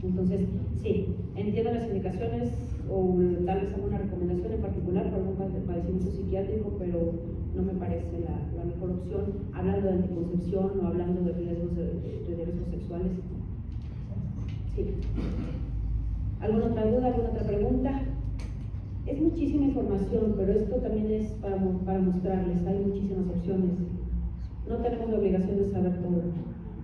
Entonces, sí, entiendo las indicaciones o tal vez alguna recomendación en particular para algún padecimiento psiquiátrico, pero no me parece la mejor opción, hablando de anticoncepción o hablando de riesgos sexuales. Sí. ¿Alguna otra duda, alguna otra pregunta? Es muchísima información, pero esto también es para mostrarles, hay muchísimas opciones. No tenemos la obligación de saber todo.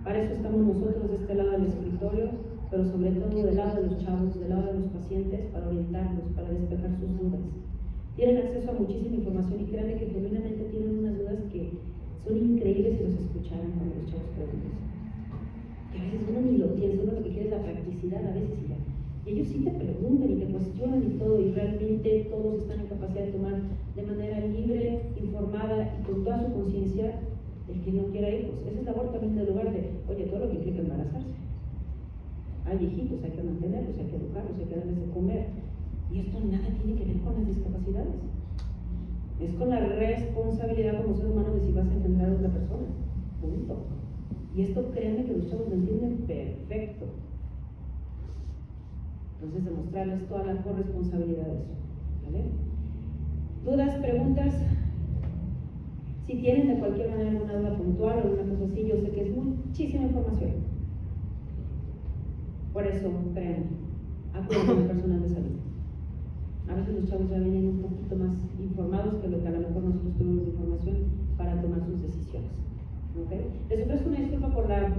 Para eso estamos nosotros de este lado del escritorio, pero sobre todo del lado de los chavos, del lado de los pacientes, para orientarlos, para despejar sus dudas. Tienen acceso a muchísima información y créanme que genuinamente tienen unas dudas que son increíbles si los escucharan cuando los chavos preguntan. Que a veces uno ni lo piensa, uno lo que quiere es la practicidad a veces y ya. Y ellos sí te preguntan y te cuestionan y todo, y realmente todos están en capacidad de tomar de manera libre, informada y con toda su conciencia el que no quiera hijos. Esa es la labor también del lugar de, oye, todo lo que implica embarazarse. Hay viejitos, hay que mantenerlos, hay que educarlos, hay que darles de comer. Y esto nada tiene que ver con las discapacidades. Es con la responsabilidad como ser humano de si vas a engendrar a otra persona. Punto. Y esto créanme que los chavos lo entienden perfecto. Entonces demostrarles toda la corresponsabilidad de eso. ¿Vale? ¿Dudas, preguntas? Si tienen de cualquier manera alguna duda puntual o alguna cosa así, yo sé que es muchísima información. Por eso, créanme, acuérdense de personal de salud. A veces los chavos ya vienen un poquito más informados que lo que a lo mejor nosotros tuvimos de información para tomar sus decisiones. ¿Okay? Les ofrezco una disculpa por la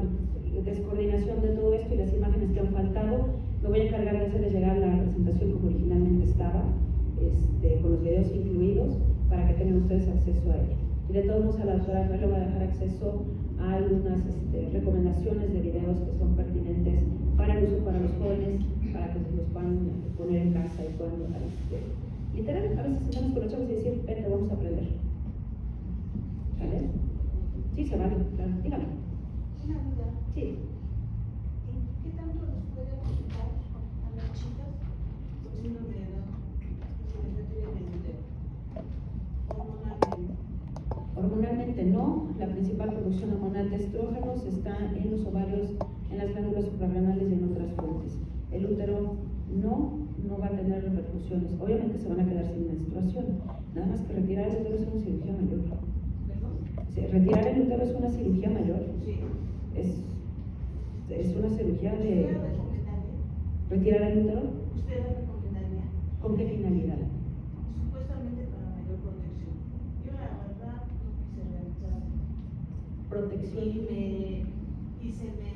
descoordinación de todo esto y las imágenes que han faltado. Me voy a encargar de hacerles llegar la presentación como originalmente estaba, con los videos incluidos, para que tengan ustedes acceso a ella. Y de todos modos a la doctora Fer le va a dejar acceso a algunas recomendaciones de videos que son pertinentes para el uso para los jóvenes, para que se los puedan poner en casa y puedan literal, a veces sentamos con los chavos y decir, vente, vamos a aprender. ¿Vale? Sí, se vale, claro. Dígame. Una duda. Sí. ¿Qué tanto nos puede afectar a las chicas por síndrome de Down que se les refiere en el útero? Hormonalmente. Hormonalmente no, la principal producción hormonal de estrógenos está en los ovarios, en las glándulas suprarrenales y en otras fuentes. El útero no va a tener repercusiones. Obviamente se van a quedar sin menstruación. Nada más que retirar el útero es una cirugía mayor. Retirar el útero es una cirugía mayor. Sí. Es una cirugía ¿Usted de... la recomendaría? ¿Retirar el útero? ¿Usted la recomendaría? ¿Con qué finalidad? Supuestamente para mayor protección. Yo la verdad no quise realizar. Protección. Y se me,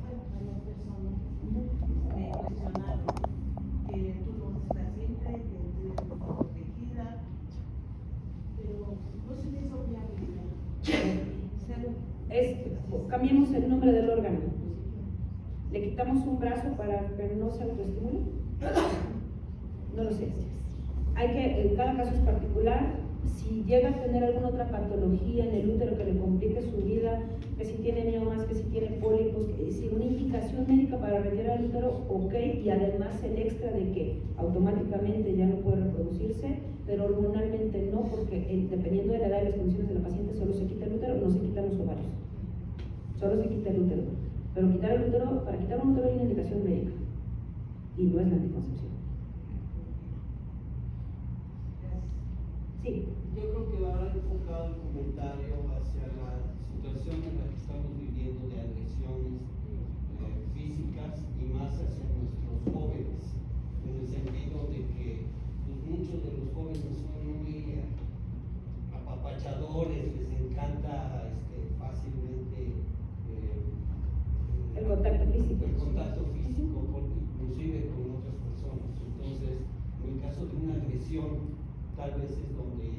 bueno, varias personas me cuestionaron que tú no estás siempre, que tú eres protegida, pero no se me hizo viable. Cambiemos el nombre del órgano. ¿Le quitamos un brazo para que no se autoestimule? No lo sé. En cada caso es particular. Si llega a tener alguna otra patología en el útero que le complique su vida, que si tiene miomas, que si tiene pólipos, si una indicación médica para retirar el útero, ok, y además el extra de que automáticamente ya no puede reproducirse, pero hormonalmente no, porque dependiendo de la edad y las condiciones de la paciente solo se quita el útero, no se quitan los ovarios, solo se quita el útero. Pero quitar el útero, para quitar un útero hay una indicación médica y no es la anticoncepción. Sí. Yo creo que va enfocado el comentario hacia la situación en la que estamos viviendo de agresiones físicas y más hacia nuestros jóvenes, en el sentido de que pues, muchos de los jóvenes son muy apapachadores, les encanta fácilmente El contacto físico. El contacto físico, inclusive con otras personas. Entonces, en el caso de una agresión, tal vez es donde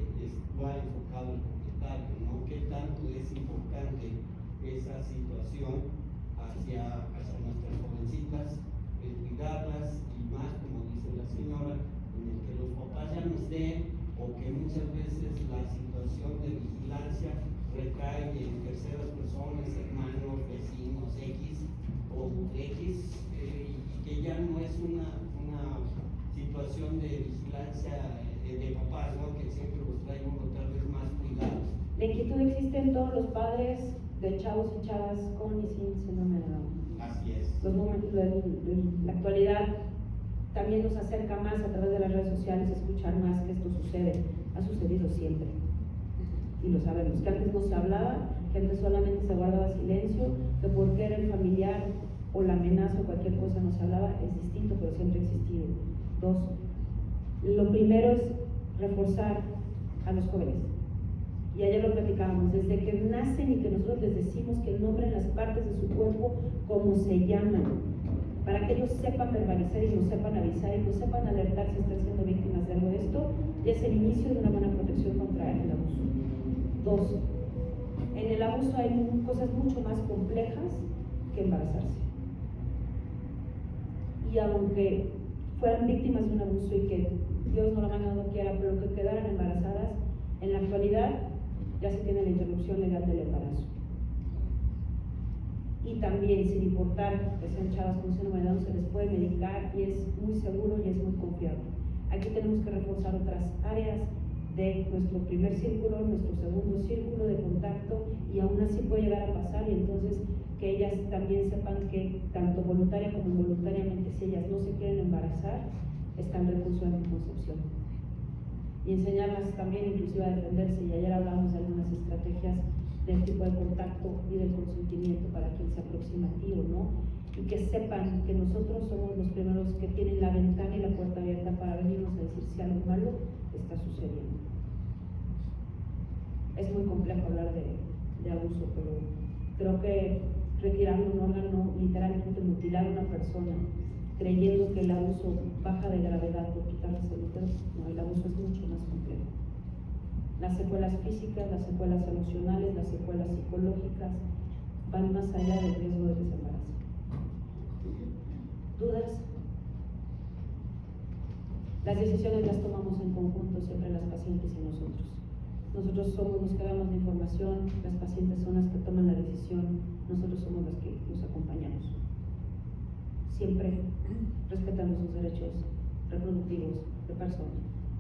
va enfocado el comentario, ¿no? ¿Qué tanto es importante esa situación hacia nuestras jovencitas, cuidarlas y más, como dice la señora, en el que los papás ya no estén o que muchas veces la situación de vigilancia recae en terceras personas, hermanos, vecinos, X o X, y que ya no es una situación de vigilancia de papás, ¿no? Que siempre los trae uno tal vez más cuidados. La inquietud existe en todos los padres de chavos y chavas con y sin síndrome de Down. Así es. Los momentos de la actualidad también nos acerca más a través de las redes sociales a escuchar más que esto sucede. Ha sucedido siempre. Y lo sabemos, que antes no se hablaba, que antes solamente se guardaba silencio, que porque era el familiar o la amenaza o cualquier cosa no se hablaba, es distinto, pero siempre ha existido. Dos, lo primero es reforzar a los jóvenes. Y ayer lo platicábamos, desde que nacen y que nosotros les decimos que nombren las partes de su cuerpo como se llaman, para que ellos sepan verbalizar y nos sepan avisar y nos sepan alertar si están siendo víctimas de algo de esto, ya es el inicio de una buena protección contra el abuso. Dos, en el abuso hay cosas mucho más complejas que embarazarse. Y aunque fueran víctimas de un abuso y que Dios no lo manda no quiera, pero que quedaran embarazadas, en la actualidad ya se tiene la interrupción legal del embarazo. y también sin importar que sean chavas con síndrome de Down se les puede medicar y es muy seguro y es muy confiable. Aquí tenemos que reforzar otras áreas de nuestro primer círculo, nuestro segundo círculo de contacto y aún así puede llegar a pasar y entonces que ellas también sepan que tanto voluntaria como involuntariamente si ellas no se quieren embarazar están en recurso de anticoncepción y enseñarlas también inclusive a defenderse y ayer hablamos de algunas estrategias del tipo de contacto y del consentimiento para quien se aproxima a ti o no y que sepan que nosotros somos los primeros que tienen la ventana y la puerta abierta para venirnos a decir si algo malo está sucediendo. Es muy complejo hablar de abuso, pero creo que retirar un órgano, literalmente mutilar a una persona, creyendo que el abuso baja de gravedad por quitarles el útero, no, el abuso es mucho más complejo. Las secuelas físicas, las secuelas emocionales, las secuelas psicológicas van más allá del riesgo de desembarazo. ¿Dudas? Las decisiones las tomamos en conjunto, siempre las pacientes y nosotros. Nosotros somos los que damos la información, las pacientes son las que toman la decisión, nosotros somos los que nos acompañamos. Siempre respetando sus derechos reproductivos de persona.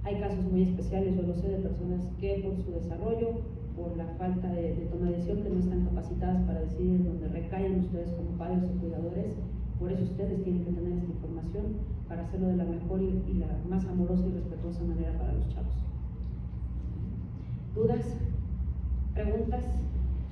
Hay casos muy especiales, yo lo sé, de personas que por su desarrollo, por la falta de toma de decisión, que no están capacitadas para decidir en dónde recaen ustedes como padres o cuidadores. Por eso ustedes tienen que tener esta información para hacerlo de la mejor y la más amorosa y respetuosa manera para los chavos. ¿Dudas? ¿Preguntas?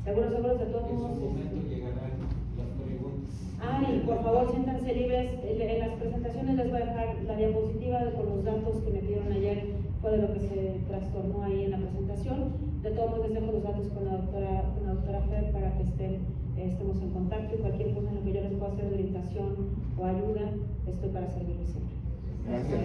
¿Seguros de todos En su modos? momento llegarán las preguntas. Ay, por favor, siéntanse libres. En las presentaciones les voy a dejar la diapositiva con los datos que me pidieron ayer, fue de lo que se trastornó ahí en la presentación. De todos modos, les dejo los datos con la doctora Fer para que estemos en contacto y cualquier cosa en lo que yo les pueda hacer de orientación o ayuda, estoy para servirles siempre. Gracias.